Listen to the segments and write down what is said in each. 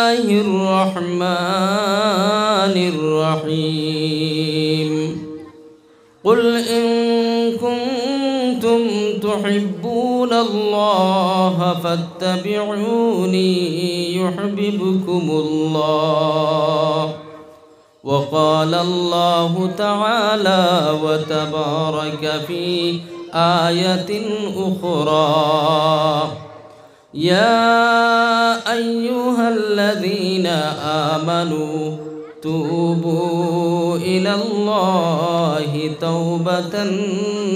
الله الرحمن الرحيم قل إن كنتم تحبون الله فاتبعوني يحببكم الله وقال الله تعالى وتبارك في آية أخرى يا أيها الذين آمنوا توبوا إلى الله توبة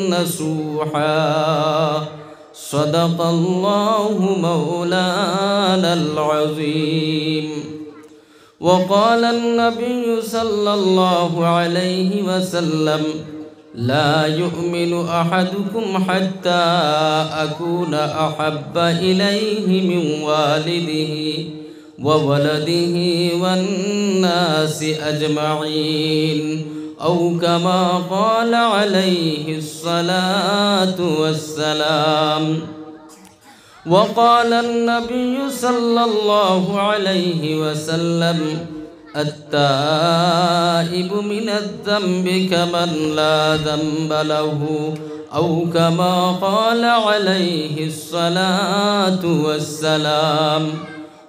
نصوحا صدق الله مولانا العظيم وقال النبي صلى الله عليه وسلم لا يؤمن أحدكم حتى أكون أحب إليه من والده وولده والناس أجمعين أو كما قال عليه الصلاة والسلام وقال النبي صلى الله عليه وسلم التائب من الذنب كمن لا ذنب له أو كما قال عليه الصلاة والسلام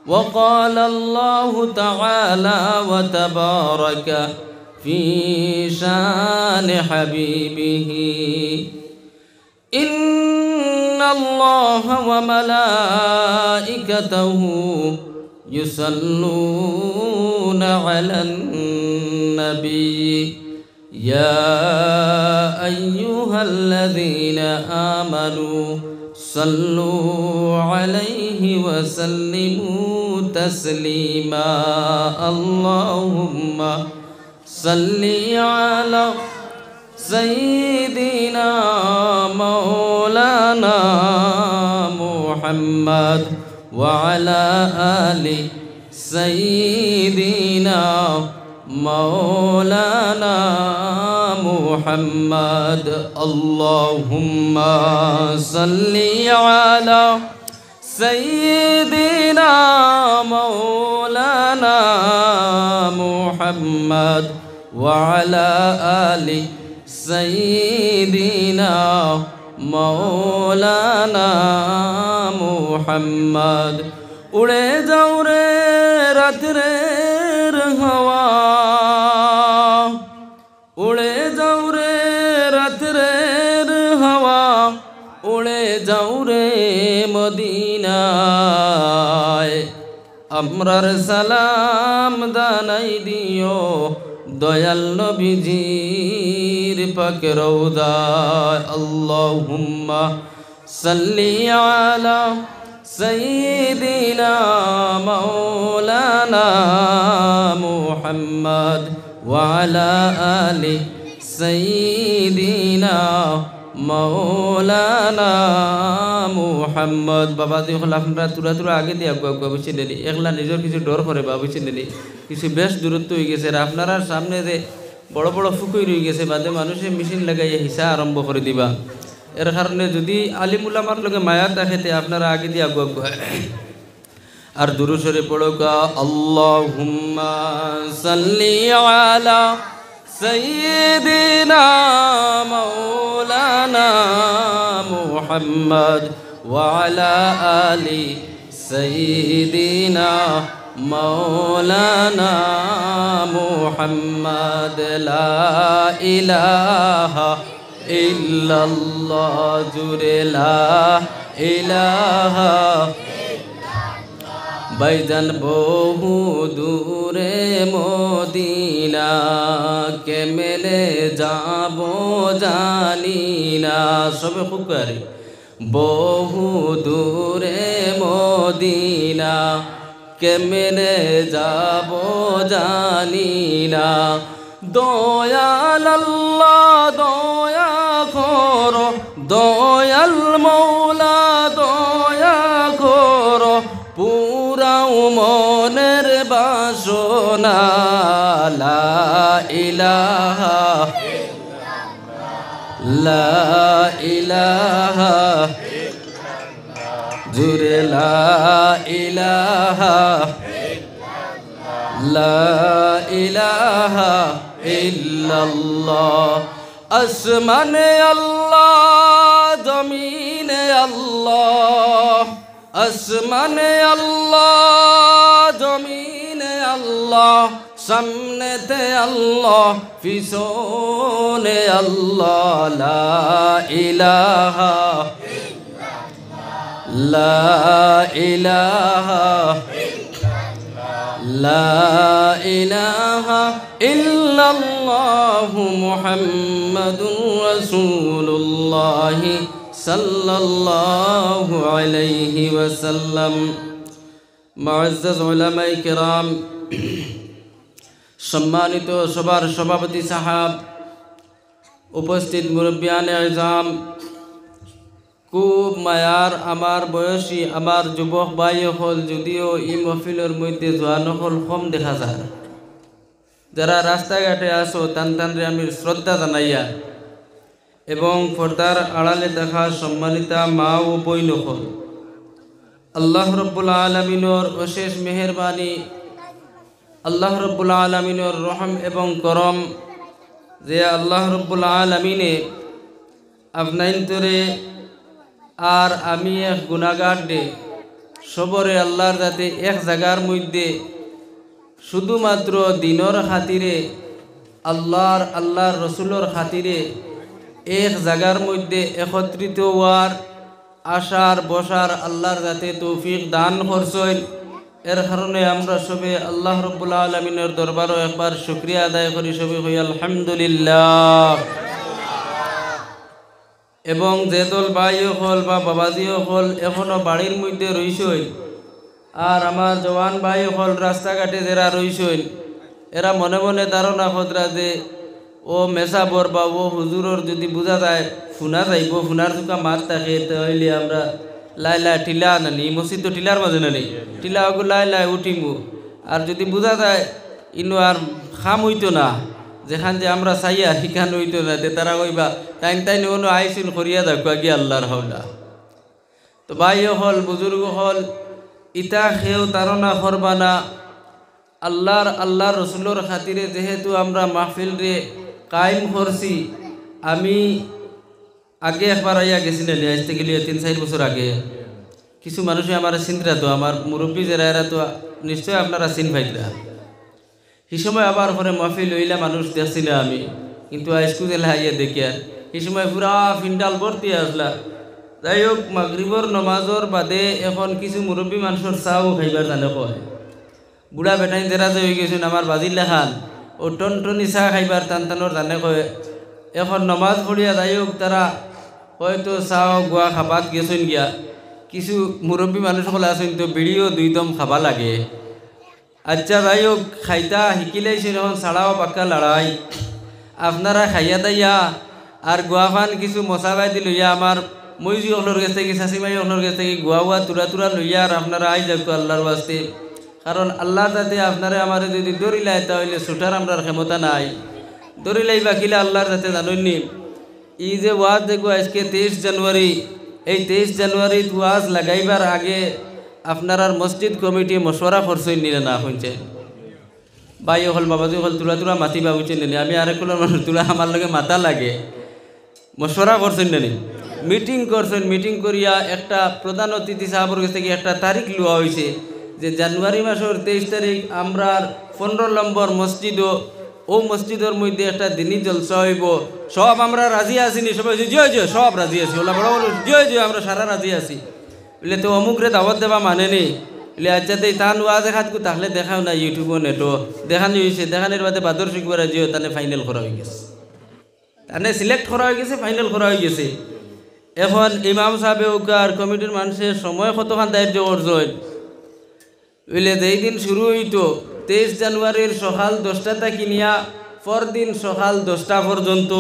وقال الله تعالى وتبارك في شان حبيبه إن الله وملائكته يصلون على النبي يا أيها الذين آمنوا صلوا عليه وسلموا تسليما اللهم صل على سيدنا مولانا محمد وعلى آل سيدنا مولانا محمد اللهم صل على سيدنا مولانا محمد وعلى آل سيدنا مولانا محمد उड़े जाओ रे रात रे हवा उड़े जाओ रे रात रे हवा उड़े जाओ रे मदीनाय আমরার সালাম দানাই দিও দয়াল নবীজির পাক রওজায় আল্লাহুম্মা সাল্লি আলা سيدنا مولانا محمد وعلى آل سيدنا مولانا محمد বাবা দেখুন আপনারা তুরা তুরা আগে দিয়ে আগুয়া বসে নিলি একলা নিজের কিছু ডর করে বা বসে নিলি কিছু বেশ দূরত্ব হয়ে গেছে আপনারা সামনে যে বড় বড় ফুকুই রয়ে গেছে বাদে মানুষে মেশিন লাগাইয়া হিসা আরম্ভ করে দিবা এর কারণে যদি আলিম উলামার লগে মায়া থাকে আপনারা আগে দিয়ে আগুয়া আর দুরূদ শরীফ পড়োগা আল্লাহুম্মা সাল্লি আলা সাইয়্যিদিনা মাওলানা মুহাম্মদ ওয়া আলা আলি সাইয়্যিদিনা মাওলানা মুহাম্মদ লা ইলাহা ইল্লাল্লাহ জুরে লা ইলাহা বাইজান বহু দূরে মদিনা কেমনে যাব জানি না সবে খুব করে বহু দূরে মদিনা কেমনে যাব জানি না দয়াল আল্লাহ দয়া করো দয়াল মৌলা দয়া করো পুরাও মনের বাসনা লা ইলাহা লা ইলাহা জুরে লা ইলাহা লা ইলাহা ইল্লাল্লাহ। আসমানে আল্লাহ, জমিনে আল্লাহ, আসমানে আল্লাহ, জমিনে আল্লাহ, সামনেতে আল্লাহ, পিছনে আল্লাহ। লা ইলাহা, লা ইলাহা, লা ইলাহা ইল্লাল্লাহু মুহাম্মাদুর রাসূলুল্লাহ সাল্লাল্লাহু আলাইহি ওয়াসাল্লাম। মুআজ্জাজ উলামায়ে কিরাম, সম্মানিত সবার সভাপতি সাহেব, উপস্থিত মুরব্বিয়ানে আজম, খুব মায়ার আমার বয়সী আমার যুবক ভাই হল, যদিও এই মহফিলের মধ্যে জোয়ান হল কম দেখা যায়। যারা রাস্তাঘাটে আসো তান তানরে আমি শ্রদ্ধা জানাইয়া, এবং পর্দার আড়ালে দেখা সম্মানিতা মা ও বইন হল, আল্লাহ রব্বুল আলামিনের অশেষ মেহেরবানি, আল্লাহ রব্বুল আলামিনের রহম এবং করম, যে আল্লাহ রব্বুল আলামিনে আপনাইন্তরে আর আমি এক গুনাহগার দে সবরে আল্লাহর যাতে এক জায়গার মধ্যে শুধুমাত্র দিনের খাতিরে, আল্লাহর রসুলের খাতিরে এক জায়গার মধ্যে একত্রিত হওয়ার, আসার বসার আল্লাহর যাতে তৌফিক দান করছেন। এর কারণে আমরা সবে আল্লাহ রব্বুল আলামিনের দরবারও একবার শুকরিয়া আদায় করি, সবে হই আলহামদুলিল্লাহ। এবং যে দল ভাইও হল বা বাবাজিও হল এখনো বাড়ির মধ্যে রইছেন, আর আমার জওয়ান ভাই হল রাস্তাঘাটে যারা রইছেন, এরা মনে মনে ধারণা খদরা যে ও মেসাবর বা ও হুজুরর যদি বোঝা যায় ফুনা যাইব, ফুনার চুকা মাত থাকে, তাহলে আমরা লাই লাই টিলা নানি, মসজিদ তো টিলার মাঝে নানি, টিলা ওগু লাই লাই উঠিমু। আর যদি বোঝা যায় ইনো আর খাম হইতো না, যেখান যে আমরা চাইয়া শিখান হইতো না, তে তারা কইবা টাইম টাইম কোনো আইসুন করিয়া দেখবা গিয়ে আল্লাহর হওলা। তো ভাই হল, বুজুর্গ হল, ইতা খেয়েও ধারণা করবা না, আল্লাহর রসুলোর খাতিরে যেহেতু আমরা মাহফিল রে কায়েম করছি। আমি আগে একবার আইয়া গেছিলেন, আসতে গেলে 3-4 বছর আগে। কিছু মানুষই আমার চিন্তা, তো আমার মুরব্বী যারা এরা তো নিশ্চয় আপনারা চিন পাইলা। সেই সময় আবার পরে মাহফিল হইলা মানুষ দেখছিল আমি, কিন্তু আজকু জেলা আইয়া দেখি আর এই সময় পুরা ফিন্ডাল ভর্তি আসলা। যাই হোক, মাগরিবর নমাজর বাদে এখন কিছু মুরব্বী মানুষের চাও খাইবার জানে কয়, বুড়া বেটাই যারা যে হয়ে গেছেন আমার বাজির লেখান ও টনটনি চাহ খাইবার টানটানোর জানে কয়। এখন নমাজ পড়িয়া যাই হোক, তারা হয়তো চাও গোয়া খাবাত গেছেন গিয়া। কিছু মুরব্বী মানুষ সকলে আছেন তো বিড়িও 2 দম খাবা লাগে। আচ্ছা যাই হোক, খাইতা শিকিলাইছেন, এখন ছাড়াও পাক্কা লড়াই। আপনারা খাইয়া দাইয়া আর গোয়াফান কিছু মশাবাই দি লইয়া আমার মইজি অকলর কাছ থেকে, শাশিমাই অকলর কাছ থেকে গোয়া তুরা লইয়া আর আপনারা আই যাক আল্লাহর বাস্তে। কারণ আল্লাহ যাতে আপনারা আমার যদি দৌড়িলাই, তাহলে ছুটার আমরার ক্ষমতা নাই। দৌড়িলাই বাকিলে আল্লাহর যাতে জানুননি। ই যে ওয়াজ দেখবো আজকে 23 জানুয়ারি, এই 23 জানুয়ারিত ওয়াজ লাগাইবার আগে আপনার মসজিদ কমিটি মশওয়ারা করছেন নিলে না শুনছেন? ভাই হল বাবাজি হল তুলা মাতিবা বুঝছেন নি? আমি আরেকগুলোর মানুষ তুলা আমার লগে মাতা লাগে, মশওয়ারা করছেন নি, মিটিং করছেন। মিটিং করিয়া একটা প্রধান অতিথি সাহাবর কাছ থেকে একটা তারিখ লওয়া হয়েছে যে জানুয়ারি মাসের 23 তারিখ আমরা 15 নম্বর মসজিদও, ও মসজিদের মধ্যে একটা দিনই জলসা হইব। সব আমরা রাজি আসিনি, সবাই জয় সব রাজি আছি, ওলা বড় বড় জয় আমরা সারা রাজি আছি। বলে তো অমুকরে দাওয়াত দেবা মানে নেই। বলে আচ্ছা তাই তান ওয়াজ দেখাতকু তাহলে দেখাও না, ইউটিউবও নেটো দেখানো হয়েছে। দেখানোর বাদে বাদর শিখবার রাজিও তানে ফাইনাল করা হয়ে গেছে, তানে সিলেক্ট করা হয়ে গেছে, ফাইনাল করা হয়ে গেছে। এখন ইমাম সাহেব আর কমিটির মানুষের সময় কতক্ষণ দায়িত্ব করছেন। বলে যেই দিন শুরু হইতো 23 জানুয়ারির সকাল 10টা কিনিয়া পরদিন সকাল 10টা পর্যন্ত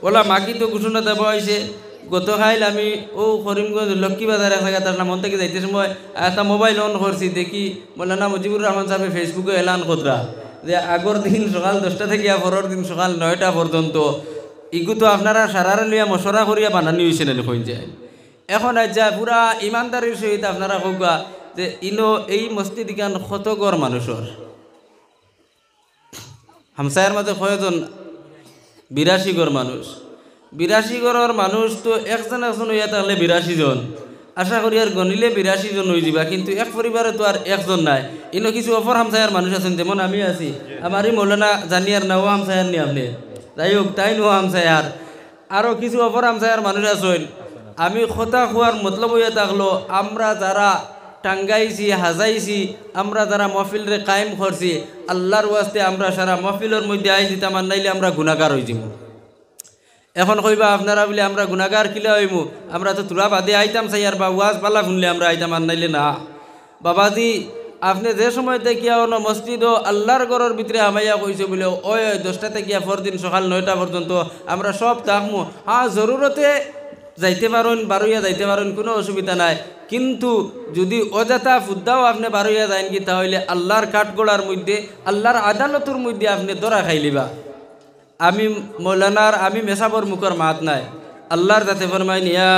ওলা মাকি তো ঘোষণা দেওয়া হয়েছে। গতকাল আমি ও করিমগঞ্জ লক্ষ্মীবাজার এক জায়গা, তার নাম মন থেকে যাইতে সময় একটা মোবাইল অন করছি, দেখি মৌলানা মুজিবুর রহমান সাহেব ফেসবুকে এলান কররা যে আগর দিন সকাল 10টা থেকে পরের দিন সকাল 9টা পর্যন্ত। ইগু তো আপনারা সারারে লিয়া মশরা করিয়া বানানি হয়েছে না দেখুন যায়। এখন আজ্জা পুরা ইমানদারির সহিত আপনারা কৌকা যে ইনো এই মসজিদ গান কত গড় মানুষের, হামসায়ের মাঝে কয়জন 82 ঘর মানুষ 82 ঘরের মানুষ তো একজন একজন হইয়া থাকলে 82 জন আশা করি আর গণিলে 82 জন হয়ে যাবা কিন্তু এক পরিবারে তো আর একজন নাই ইনো কিছু অপর হামসায়ের মানুষ আছেন যেমন আমি আছি আমারই মৌলানা জানিয়ার নাও হামসায়ের নি আপনি যাই হোক তাই নো হামসায়ার আরও কিছু অপর হামসায়ার মানুষ আছেন আমি কথা খোয়ার মতলব হইয়া থাকলো আমরা যারা টাঙ্গাইছি হাজাইছি আমরা যারা মহফিলরে কায়েম করছি আল্লাহর ওয়াস্তে আমরা সারা মহফিলের মধ্যে আই দিতাম আর নাইলে আমরা গুনাহগার হয়ে যাবো এখন কইবা আপনারা বলে আমরা গুনাহগার কিলা হইমু আমরা তো তুলা বাদে আইতাম সাইয়ার বা ওয়াজ পালা শুনলে আমরা আইতাম আর নাইলে না বাবাজি আপনি যে সময় দেখিয়া অন মসজিদ আল্লাহর ঘরের ভিতরে আমাইয়া কইছে বলে ওই 10টা থেকে পরদিন সকাল 9টা পর্যন্ত আমরা সব থাকমু হ্যাঁ জরুরতে যাইতে পারেন বারোইয়া যাইতে পারেন কোনো অসুবিধা নাই কিন্তু যদি অযথা ফুদ্দাও আপনি বারোইয়া যাইন কি তাহলে আল্লাহর কাঠগোড়ার মধ্যে আল্লাহর আদালতের মধ্যে আপনি দরা খাইলিবা আমি মৌলানার আমি মেসাবর মুখর মাত নাই আল্লাহর যাতে ফরমাইন ইয়া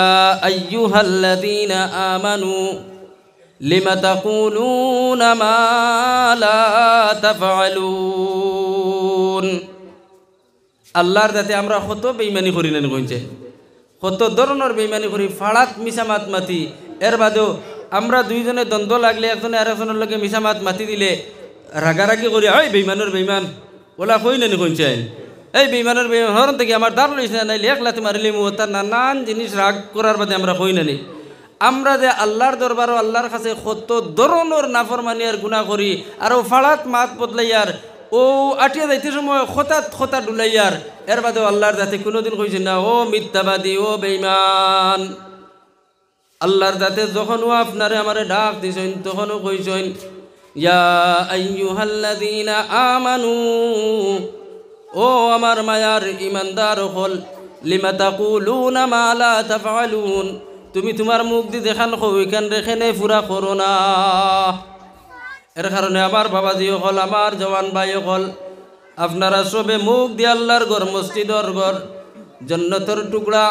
আইয়ুহাল্লাযীনা আমানু লিমা তাকুলুনা মা লা তাফআলুন আল্লাহর যাতে আমরা কত বেঈমানি করি না কইছে কত ধরনের বেঈমানি করি ফাড়াত মিছামাত মাতি এর বাদেও আমরা দুইজনে দ্বন্দ্ব লাগলে একজনে আরেকজনের লগে মিছামাত মাতি দিলে রাগারাগি করি ওই বেঈমানের বেঈমান ওলা কই না কইছে এই বেঈমানের বেঈমান হরন থেকে আমার দাঁড় লইছে না নাইলে একলাতে মারিলে মু তার নানান জিনিস রাগ করার বাদে আমরা কই না আমরা যে আল্লাহর দরবারও আল্লাহর কাছে কত ধরনের নাফরমানি আর গুনাহ করি আর ও ফাড়াত মাত বদলাইয়ার ও আটিয়া যাইতে সময় খতা ডুলাইয়ার এর বাদেও আল্লাহর যাতে কোনোদিন কইছে না ও মিথ্যাবাদী ও বেঈমান আল্লাহর যাতে যখনও আপনারে আমারে ডাক দিছেন তখনও কইছেন ইয়া আইয়ুহাল্লাযীনা আমানু ও আমার মায়ার ইমানদার হল লিমা তাকুলুনা মা লা তাফআলুন তুমি তোমার মুখ দিয়ে দেখান ওইখান রেখে নে পুরা করো না এর কারণে আমার বাবাজি হল আমার জওয়ান ভাই হল আপনারা সবে মুখ দিয়ে আল্লাহর ঘর মসজিদর ঘর জান্নাতের টুকরা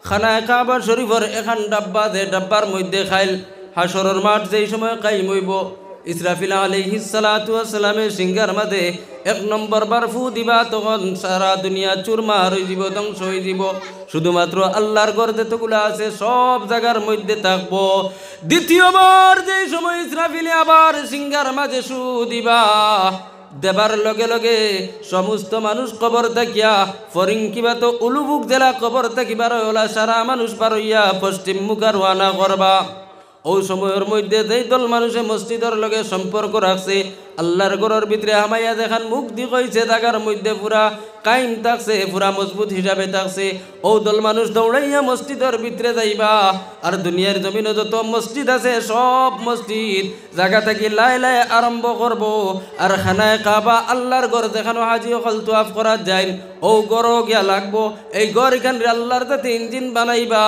খানায় কাবা শরীফের এখান ডাব্বা দে ডাব্বার মধ্যে খাইল হাসরের মাঠ যেই সময় কায়েম হইব ইসরাফিল আলাইহিস সালাতু ওয়াস সালামের সিংহার মাঝে 1 নম্বর বার ফু দিবা তখন সারা দুনিয়া চুরমার হয়ে যাব ধ্বংস হয়ে যাব শুধুমাত্র আল্লাহর ঘর যতগুলো আছে সব জায়গার মধ্যে থাকবো দ্বিতীয়বার যেই সময় ইসরাফিল আবার সিংহার মাঝে ফু দিবা দেবার লগে লগে সমস্ত মানুষ কবর থাকিয়া ফরিংকিবা তো উলুবুক জেলা কবর থাকিবার ওলা সারা মানুষ পার হইয়া পশ্চিম মুখ রওনা করবা ওই সময়ের মধ্যে যেই দল মানুষে মসজিদের লগে সম্পর্ক রাখছে আল্লাহর ঘরের ভিতরে হামাইয়া দেখান মুখ দি কইছে জায়গার মধ্যে পুরা কায়েম থাকছে পুরা মজবুত হিসাবে থাকছে ও দল মানুষ দৌড়াইয়া মসজিদের ভিতরে যাইবা আর দুনিয়ার জমিনে যত মসজিদ আছে সব মসজিদ জায়গা থেকে লাই লাই আরম্ভ করব আর খানায় কাবা আল্লাহর ঘর যেখানে হাজি হল তোয়াফ করা যায় ও গড় গিয়া লাগবো এই গড় এখানে আল্লাহর যাতে ইঞ্জিন বানাইবা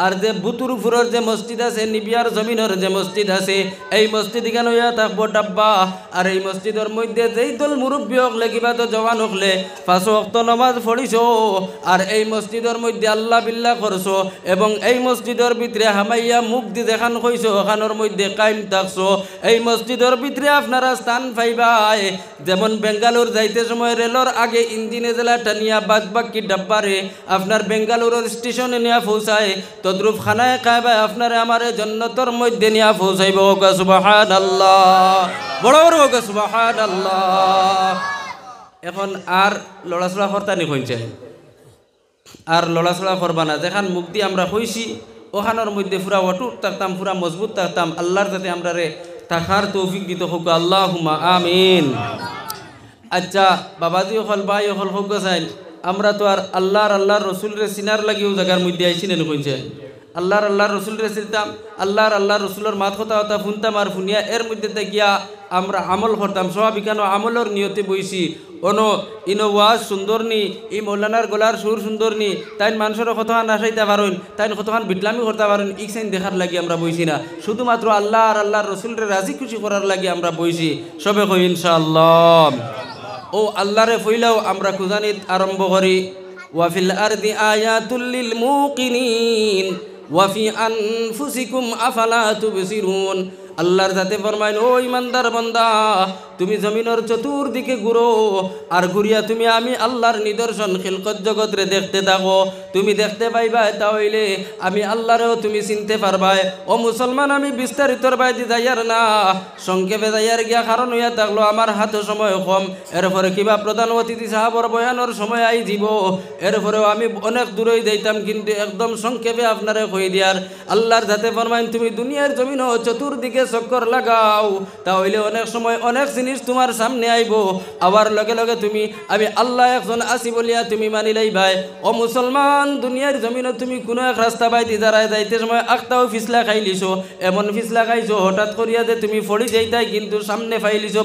আর যে বুতুরপুরের যে মসজিদ আছে নিবিয়ার জমিনের যে মসজিদ আছে এই মসজিদ এখানে হইয়া থাকবো ডাব্বা আর এই মসজিদের মধ্যে যেই দল মুরব্বী হকলে কিবা তো জওয়ান হকলে 5 ওয়াক্ত নামাজ পড়িছো আর এই মসজিদের মধ্যে আল্লাহ বিল্লাহ করছো এবং এই মসজিদের ভিতরে হামাইয়া মুখ দি দেখান কইছো ওখানের মধ্যে কায়েম থাকছো এই মসজিদের ভিতরে আপনারা স্থান পাইবাই যেমন বেঙ্গালুর যাইতে সময় রেলর আগে ইঞ্জিনে জেলা টানিয়া বাকি ডাব্বারে আপনার বেঙ্গালুরের স্টেশনে নিয়ে পৌঁছায় তদ্রুপ খানায় কায়বা আপনারে আমারে জান্নাতের মধ্যে নিয়ে পৌঁছাইব সুবহানাল্লাহ বড় বড় সুবহানাল্লাহ এখন আর লড়াচড়া করতা নি কইছে আর লড়াচড়া করবা না যেখান মুখ দিয়ে আমরা কইছি ওখানের মধ্যে পুরা অটুট থাকতাম পুরা মজবুত থাকতাম আল্লাহর যাতে আমরা রে থাকার তৌফিক দিতে হোক আল্লাহুম্মা আমিন আচ্ছা বাবাজি হল ভাই হল হোক চাইল আমরা তো আর আল্লাহর রসুলরে চিনার লাগিও জায়গার মধ্যে আইছি না কইছে আল্লাহর রসুলরে চিনতাম আল্লাহর রসুলের মাত কথা শুনতাম আর শুনিয়া এর মধ্যে গিয়া আমরা আমল করতাম সবাইকানো আমলের নিয়তে বইছি ইনো ওয়াজ সুন্দর নি এই মৌলানার গলার সুর সুন্দর নি তাই মানুষের কতখান আসাইতে পারেন তাই কতখান বিটলামি করতে পারেন ইকসাইন দেখার লাগি আমরা বইছি না শুধুমাত্র আল্লাহর রসুলরে রাজি খুশি করার লাগি আমরা বইছি সবে কই ইনশাআল্লাহ ও আল্লাহরে ফইলাও আমরা খুজানিত আরম্ভ করি ওয়াফিল আরদি আয়াতুল লিল মুকিনিন ওয়াফি আনফুসিকুম আফালা তুবসিরুন আল্লাহর যাতে ফরমাইন, ও ইমানদার বান্দা, তুমি জমিনের চতুর্দিকে ঘুরো আর ঘুরিয়া তুমি আমি আল্লাহর নিদর্শন খিলকত জগৎরে দেখতে থাকো। তুমি দেখতে পাইবা, তাহলে আমি আল্লাহরেও তুমি চিনতে পারবাই। ও মুসলমান, আমি বিস্তারিতর বাইদি যাইয়ার না, সংক্ষেপে যাইয়ার গিয়া কারণ হইয়া থাকলো আমার হাতে সময় কম। এরপরে কিবা প্রধান অতিথি সাহাবর বয়ানোর সময় আই যাব, এরপরেও আমি অনেক দূরেই যাইতাম, কিন্তু একদম সংক্ষেপে আপনারে কই দিয়ার আল্লাহর যাতে ফরমাইন, তুমি দুনিয়ার জমিন চতুর্দিকে চক্কর লাগাও, তাহলে অনেক সময় অনেক জিনিস তোমার সামনে আইব। আবার লগে লগে তুমি আমি আল্লাহ একজন আছি বলিয়া তুমি মানিলাই ভাই। ও মুসলমান, দুনিয়ার জমিনে তুমি কোনো এক রাস্তা বাইতে দাঁড়ায় যাইতে সময় আখটাও ফিসলা খাইলিছো, এমন ফিসলা খাইছো হঠাৎ করিয়া যে তুমি ফড়ি যাইতাই, কিন্তু সামনে ফাইলিছো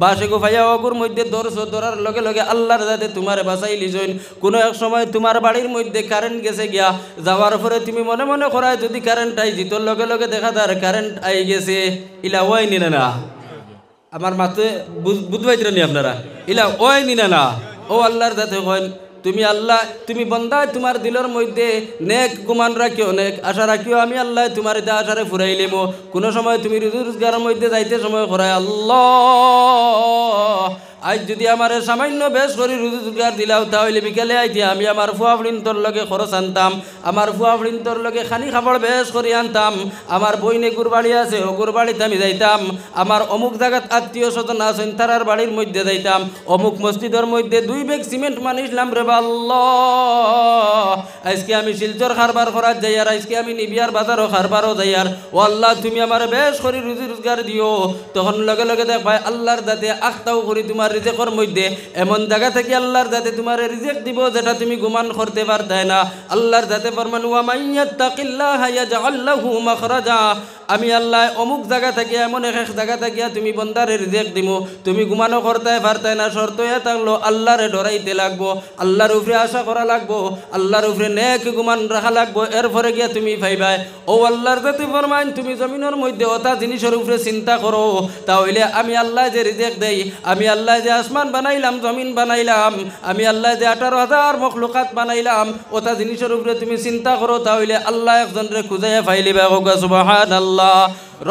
বাসেগো ফাইয়া অগুর মধ্যে ধরছো, ধরার লগে লগে আল্লাহর যাতে তোমার বাঁচাইলিছইন। কোনো এক সময় তোমার বাড়ির মধ্যে কারেন্ট গেছে গিয়া, যাওয়ার পরে তুমি মনে মনে করায় যদি কারেন্ট আই যেত, লগে লগে দেখা তার কারেন্ট আই গেছে। ইলা ওই নিলে না, আমার মাতে বুঝবাইতে নি আপনারা, ইলা ওই নিলে না। ও আল্লাহর যাতে কইন, তুমি আল্লাহ, তুমি বন্দা তোমার দিলের মধ্যে নেক গুমান রাখিও, নেক আশা রাখিও, আমি আল্লাহ তোমার এটা আশারে ফুরাইলিম। কোনো সময় তুমি রোজগারের মধ্যে যাইতে সময় করায়, আল্লাহ আজ যদি আমার সামান্য বেশ করে রোজগার দিলাও, তাহলে বিকেলে আইতে আমি আমার ফুয়া ফ্রিন্তর লগে খরচ আনতাম, আমার ফুয়া ফ্রিন্তর লগে খানি খাবার বেশ করে আনতাম, আমার বইনে গুরবাড়ি আছে ও গুরবাড়িতে আমি যাইতাম, আমার অমুক জায়গাত আত্মীয় স্বজন আছেন তারার বাড়ির মধ্যে যাইতাম, অমুক মসজিদের মধ্যে 2 ব্যাগ সিমেন্ট মানিসলাম রে আল্লাহ। আজকে আমি শিলচর খারবার করার যাই, আর আজকে আমি নিবিয়ার বাজারও খারবারও যাই, আর ও আল্লাহ তুমি আমার বেশ করে রুজি রোজগার দিও। তখন লগে লগে দেখ ভাই আল্লাহর যাতে আখতাও করি তোমার রিজেকর মধ্যে এমন জায়গা থেকে আল্লাহর যাতে তোমার রিজেক দিব যেটা তুমি গুমান করতে পারতাই না। আল্লাহর যাতে ফরমান, ওয়া মাইয়াত্তাকিল্লাহা ইয়াজআল লাহু মাখরাজা, আমি আল্লাহ অমুক জায়গা থেকে এমন এক জায়গা থেকে তুমি বন্দারে রিজেক দিমু, তুমি গুমানো করতে পারতাই না। শর্ত এ থাকলো আল্লাহরে ডরাইতে লাগবো, আল্লাহর উপরে আশা করা লাগবো, আল্লাহর উপরে নেক গুমান রাখা লাগবো, এরপরে গিয়া তুমি পাইবাই। ও আল্লাহর যাতে ফরমাইন, তুমি জমিনের মধ্যে ওটা জিনিসের উপরে চিন্তা করো, তাহলে আমি আল্লাহ যে রিজেক দেই, আমি আল্লাহ যে আসমান বানাইলাম, জমিন বানাইলাম, আমি আল্লাহ যে 18,000 মখলুকাত বানাইলাম, ওটা জিনিসের উপরে তুমি চিন্তা করো, তাহলে আল্লাহ একজনরে খুঁজাইয়া ফাইলিবা। সুবহানাল্লাহ।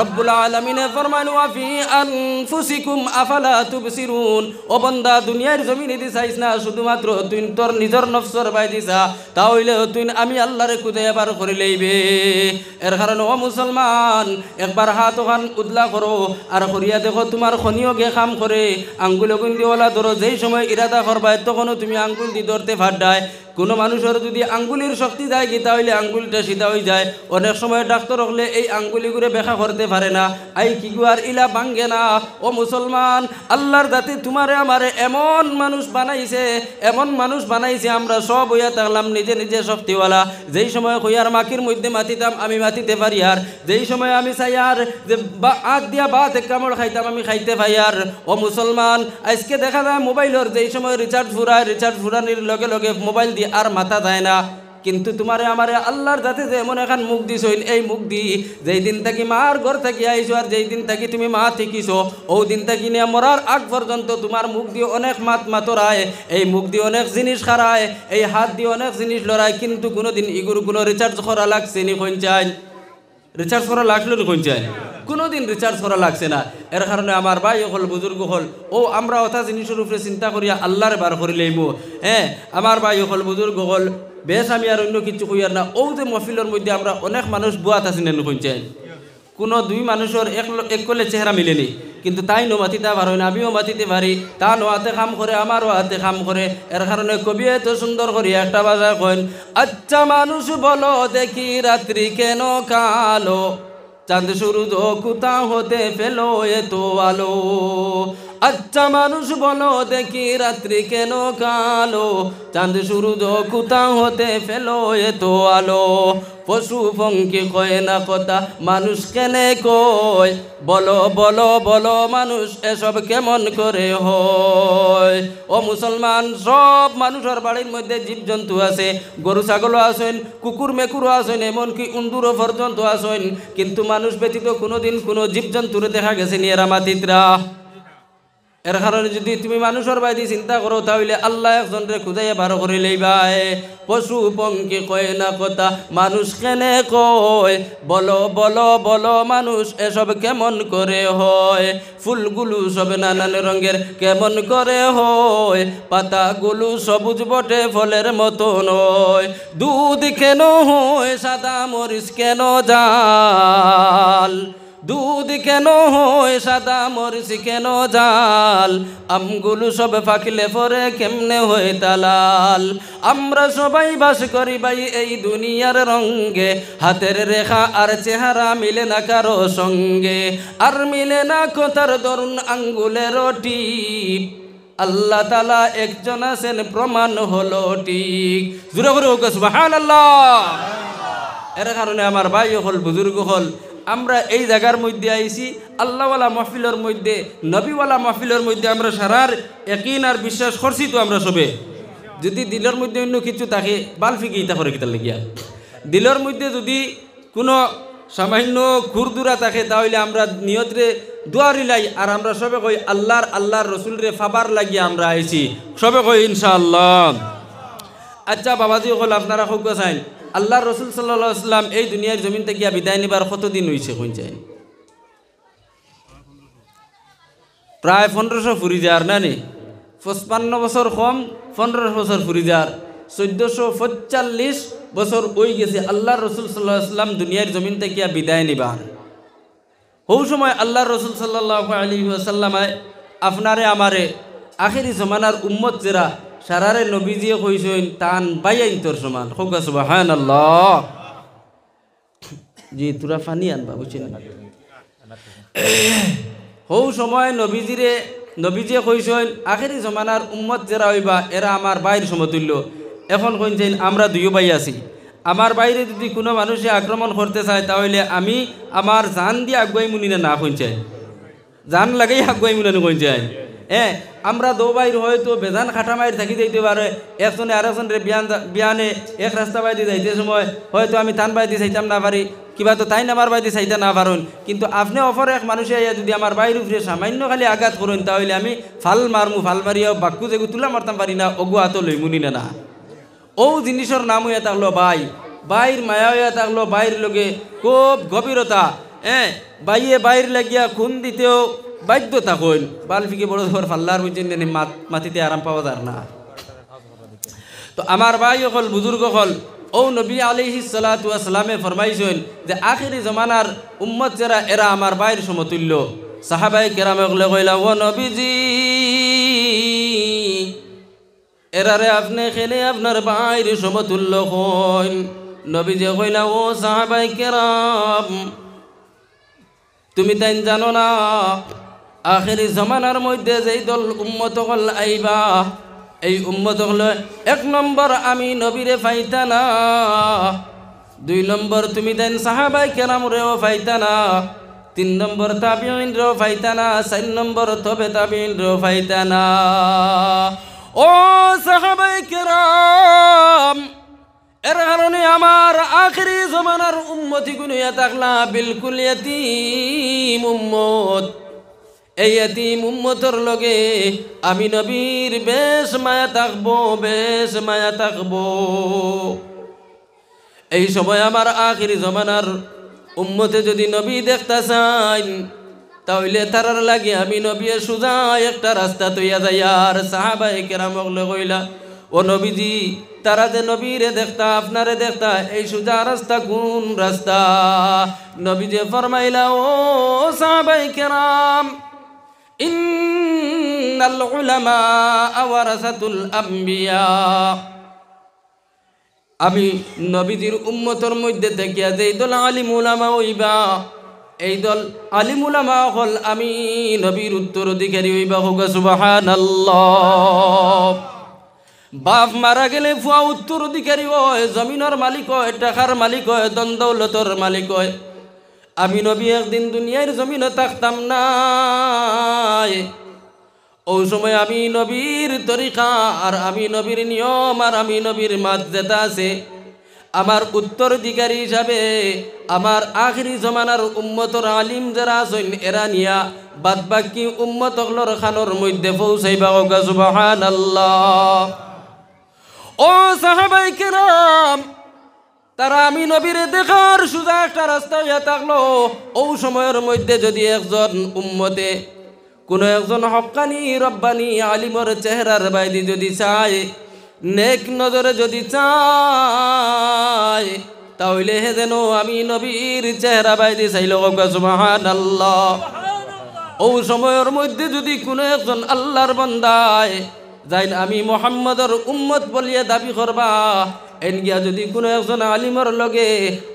রব্বুল আলামিনে ফরমান, ওয়া ফি আনফুসিকুম আফালা তুবসিরুন, ও বান্দা দুনিয়ার জমিনে দিছাইস না, শুধুমাত্র তুই তোর নিজের নফসর বাই দিছা, তাহলে তুই আমি আল্লাহরে খুঁজাইয়া বার করে লইবে। এর কারণে ও মুসলমান, একবার হাত ওখান উদলা করো আর করিয়া দেখো তোমার খনিও গে কাম করে, আঙ্গুল গুন দিওয়ালা ধরো, যেই সময় ইরাদা করবাই তখনও তুমি আঙ্গুল দিয়ে ধরতে ফাটায়। কোনো মানুষের যদি আঙ্গুলির শক্তি যায় কি, তাহলে আঙ্গুলটা সিধা হয়ে যায়। অনেক সময় ডাক্তার হলে এই আঙ্গুলিগুলো ব্যাখ্যা করতে পারে না, আই কি গুয়ার ইলা ভাঙ্গে না। ও মুসলমান, আল্লাহর দাতে তোমারে আমারে এমন মানুষ বানাইছে, এমন মানুষ বানাইছে, আমরা সব হইয়া থাকলাম নিজে নিজে শক্তিওয়ালা। যেই সময় হইয়ার মাকির মধ্যে মাতিতাম আমি মাতিতে পারি, আর যেই সময় আমি চাই আর যে আগ দিয়া বাত এক কামড় খাইতাম আমি খাইতে পাই। আর ও মুসলমান, আজকে দেখা যায় মোবাইলের যেই সময় রিচার্জ ফুরানির লগে লগে মোবাইল দিয়ে আর মাথা যায় না, কিন্তু তোমারে আমারে আল্লাহর যাতে যে এমন এখন মুখ দিছইন, এই মুখ দি যেই দিন থাকি মার ঘর থাকি আইছো, আর যেই দিন থাকি তুমি মা থেকিছো, ও দিন থাকি নিয়ে মরার আগ পর্যন্ত তোমার মুখ দিয়ে অনেক মাতরায়, এই মুখ দিয়ে অনেক জিনিস খারায়, এই হাত দিয়ে অনেক জিনিস লড়ায়, কিন্তু কোনোদিন ইগুর কোনো রিচার্জ করা লাগছে নি? কোন চাই রিচার্জ করা লাগলো নি? কোন চাই কোনোদিন রিচার্জ করা লাগছে না। এর কারণে আমার ভাই হল, বুজুর্গ হল, ও আমরা অথা জিনিসের উপরে চিন্তা করিয়া আল্লাহরে বার করে লইব। হ্যাঁ, আমার ভাই হল, বুজুর্গ হল, বেশ আমি আর অন্য কিছু কইয়ার না। ও যে মহফিলের মধ্যে আমরা অনেক মানুষ বুয়াত আছি না কইছেন, কোনো 2 মানুষের এক কলে চেহারা মিলেনি, কিন্তু তাই নো মাতিতে পারো না, আমিও মাতিতে পারি, তা নো হাতে কাম করে, আমারও হাতে কাম করে। এর কারণে কবি এত সুন্দর করি একটা বাজা কইন, আচ্ছা মানুষ বলো দেখি রাত্রি কেন কালো, চাঁদ সূরজ কোথা হতে ফেলো এত আলো। আচ্ছা মানুষ বলো দেখি রাত্রি কেন কালো, চাঁদ সূরজ কোথা হতে ফেলো এত আলো। পশু পঙ্খী কয় না কথা, মানুষ কেনে কয়, বলো বলো বলো মানুষ এসব কেমন করে হয়। ও মুসলমান, সব মানুষের বাড়ির মধ্যে জীবজন্তু আছে, গরু ছাগলও আছেন, কুকুর মেকুরও আছেন, এমনকি উন্দুরও পর্যন্ত আছেন, কিন্তু মানুষ ব্যতীত কোনোদিন কোনো জীবজন্তুরে দেখা গেছে নি এরা মাতিতরা? এর কারণে যদি তুমি মানুষের বাইদি চিন্তা করো তাহলে আল্লাহ একজনরে খুঁজাইয়া বারো করে লইবাই। পশু পঙ্কি কয় না কথা, মানুষ কেনে কয়, বলো বলো বলো মানুষ এসব কেমন করে হয়। ফুলগুলো সব নানান রঙের কেমন করে হয়, পাতাগুলো সবুজ বটে ফলের মতো নয়। দুধ কেন হয় সাদা, মরিচ কেন জাল, দুধ কেন হয় সাদা, মরিচ কেন জাল। আমগুলো সব পাকলে পরে কেমনে হয় তালাল। আমরা সবাই বাস করি ভাই এই দুনিয়ার রঙ্গে, হাতের রেখা আর চেহারা মিলে না কারো সঙ্গে, আর মিলে না কথার দরুন আঙ্গুলের টিপ। আল্লাহ তাআলা একজন আছেন প্রমাণ হলো ঠিক। জোরে করে হোক সুবহানাল্লাহ। এর কারণে আমার ভাই হল, বুজুর্গ হল, আমরা এই জায়গার মধ্যে আইছি আল্লাহওয়ালা মাহফিলের মধ্যে, নবীওয়ালা মাহফিলের মধ্যে আমরা সারার ইয়াকিন আর বিশ্বাস করছি। তো আমরা সবে যদি দিলের মধ্যে অন্য কিছু থাকে বাল ফিকি ইতা করে কিতার লাগিয়া, দিলের মধ্যে যদি কোনো সামান্য খুরদুরা থাকে তাহলে আমরা নিয়তরে দোয়ারি লাই, আর আমরা সবে কই আল্লাহর রসুলরে ফাবার লাগিয়া আমরা আইছি, সবে কই ইনশাআল্লাহ। আচ্ছা বাবাজি হল, আপনারা খুব চাইন আল্লাহর রসুল সাল্লাল্লাহু আলাইহি ওয়াসাল্লাম এই দুনিয়ার জমিন থেকে বিদায় নিবার কতদিন হয়েছে কোন চাই? প্রায় 1500 ফুরি যার না নি, 55 বছর কম 15 বছর ফুরি যার, 1445 বছর ওই গেছে আল্লাহর রসুল সাল্লাল্লাহু আলাইহি ওয়াসাল্লাম দুনিয়ার জমিন থেকে বিদায় নিবার। ওই সময় আল্লাহর রসুল সাল্লাল্লাহু আলাইহি ওয়াসাল্লাম আপনারে আমারে আখেরি জমানার উম্মত যারা সারারে নবীজিয়ে কইছেন তান বাইয়াইন তোর সমান। হোক সুবহানাল্লাহ। জি তোরা ফানি আনবা বুঝছেন। হৌ সময় নবীজিয়ে কইছেন আখেরি জমানার উম্মত যারা হইবা এরা আমার বাইর সমতুল্য। এখন কইছেন আমরা দুই ভাই আছি, আমার বাইরে যদি কোনো মানুষে আক্রমণ করতে চায় তাহলে আমি আমার জান দিয়ে আগুয়াই মুনি না কইছেন, জান লাগাই আগুয়াই মুনি কইছেন। আমরা দো বাইর হয়তো বেজান খাটা মাইর থাকি যাইতে পারে, একজনে আরেকজনের বিয়ানে এক রাস্তা বাইতে যাইতে সময় হয়তো আমি তান বাইতে চাইতাম না পারি, কিবা তো তাই আমার বাইতে চাইতে না পারুন, কিন্তু আপনি অপর এক মানুষে যদি আমার বাইর উপরে সামান্য খালি আঘাত করুন তাহলে আমি ফাল মারিয়া বাক্যু যেগু তুলা মারতাম পারি না, অগু হাত লই মুনি না। ও জিনিসের নাম হইয়া থাকলো বাইর মায়া হইয়া থাকলো বাইর লগে খুব গভীরতা। বাইর লাগিয়া খুন দিতেও বাধ্য থাকুন। বাল ফিকে বড় ধর ফাল্লার বুঝছেন মাটিতে আরাম পাওয়া যার না। তো আমার ভাই হল, বুজুর্গ হল, ও নবী আলাইহিস সালাতু ওয়াস সালামে ফরমাইছেন যে আখিরি জমানার উম্মত যারা এরা আমার বাইর সমতুল্য। সাহাবায়ে কেরামে কইলা ও নবীজি এরারে আপনি খেলে আপনার বাইর সমতুল্য হন। নবীজি কইলা ও সাহাবায়ে কেরাম তুমি তাই জানো না আখেরি জমানার মধ্যে যেই দল উম্মত হল আইবা, এই উম্মত হল 1 নম্বর আমি নবীরে ফাইতা না, 2 নম্বর তুমি দেন সাহাবায়ে কেরামরেও ফাইতা না, 3 নম্বর তাবিঈনরেও ফাইতা না, 4 নম্বর তবে তাবিঈনরেও ফাইতা না। ও সাহাবায়ে কেরাম এর কারণে আমার আখেরি জমানার উম্মতি গুনিয়া থাকলা বিলকুল ইয়াতীম উম্মত। এই ইয়াতীম উম্মতর লগে আমি নবীর বেশ মায়া থাকবো, বেশ মায়া থাকবো। এই সময় আমার আখেরি জমানার উম্মতে যদি নবী দেখতে চাই তাহলে তারার লাগে আমি নবী সুজা একটা রাস্তা তৈয়া যাই। আর সাহাবায়ে কেরাম কইলা ও নবীজি তারা যে নবীরে দেখতা আপনারে দেখতা এই সুজা রাস্তা কোন রাস্তা? নবীজি ফরমাইলা ও সাহাবায়ে কেরাম ইন্নাল উলামা ওয়ারাসাতুল আম্বিয়া। আমি নবীজির উম্মতর মধ্যে দেখিয়া যে দল আলিম উলামা হইবা, এই দল আলিম উলামা হল আমি নবীর উত্তরাধিকারী হইবা। হোক সুবহানাল্লাহ। বাপ মারা গেলে ফুয়া উত্তরাধিকারী হয়, জমিনের মালিক হয়, টাকার মালিক হয়, ধন দৌলতর মালিক হয়। আমি নবী একদিন দুনিয়ার জমিনে থাকতাম না, ওই সময় আমি নবীর তরিকা আর আমি নবীর নিয়ম আর আমি নবীর মর্যাদা আছে আমার উত্তরাধিকারী হিসাবে আমার আখিরি জমানার উম্মতর আলিম যারা আছেন এরা নিয়া বাদ বাকি উম্মত হলর খানোর মধ্যে পৌঁছাইবা ওগা সুবহানাল্লাহ। ও সাহাবাই কেরাম, তারা আমি নবীর দেখার সোজা একটা রাস্তা হইয়া থাকলো। ও সময়ের মধ্যে যদি একজন উম্মতে কোনো একজন হক্কানি রব্বানি আলিমর চেহারার বাইদি যদি চায়, নেক নজরে যদি চায়, তাহলে হে যেন আমি নবীর চেহারা বাইদি চাইল সুবহানাল্লাহ। ও সময়ের মধ্যে যদি কোনো একজন আল্লাহর বান্দায় যাই আমি মুহাম্মদর উম্মত বলিয়া দাবি করবা, এন গিয়া যদি কোনো একজন আলিমর লগে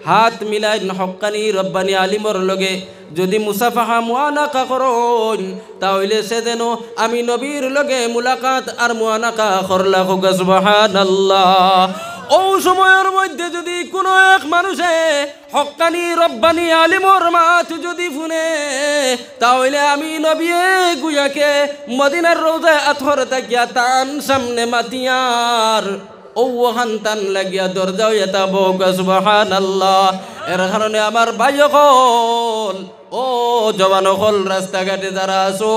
হাত মিলাই হক্কানি রব্বানি আলিমর লগে যদি মুসাফাহা মুআনাকা করুন, তাহলে সে যেন আমি নবীর লগে মুলাকাত আর মুআনাকা করলা সুবহানাল্লাহ। ও সময়ের মধ্যে যদি কোনো এক মানুষে হক্কানি রব্বানি আলিমর মাত যদি শুনে, তাহলে আমি নবী গুয়াকে মদিনার রোজায় আথর তাকিয়া তান সামনে মাতিয়ার ও হান্তান লাগিয়া দরজা এটা বউকা সুবহানাল্লাহ। এর কারণে আমার ভাই হল, ও জওয়ান হল, রাস্তাঘাটে যারা আছো,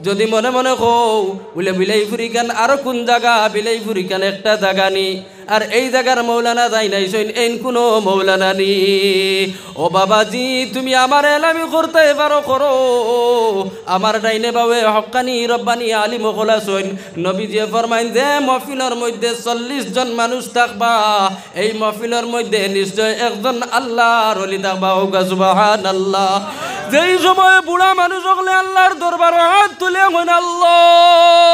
যদি মনে মনে কও বলে বিলাই ফুরিকান আরো কোন জায়গা, বিলাই ফুরিকান একটা জায়গা নি, আর এই জায়গার মৌলানা যাই নাই সইন এন কোনো মৌলানা নি। ও বাবাজি, তুমি আমার এলামি করতে পারো করো, আমার ডাইনে বাবে হক্কানি রব্বানি আলিম হলা সইন। নবীজি ফরমাইন যে মহফিলের মধ্যে 40 জন মানুষ থাকবা, এই মহফিলের মধ্যে নিশ্চয় একজন আল্লাহর ওলি থাকবা ওগা সুবহানাল্লাহ। যেই সময় বুড়া মানুষ হলে আল্লাহর দরবারে হাত তুলে হইন আল্লাহ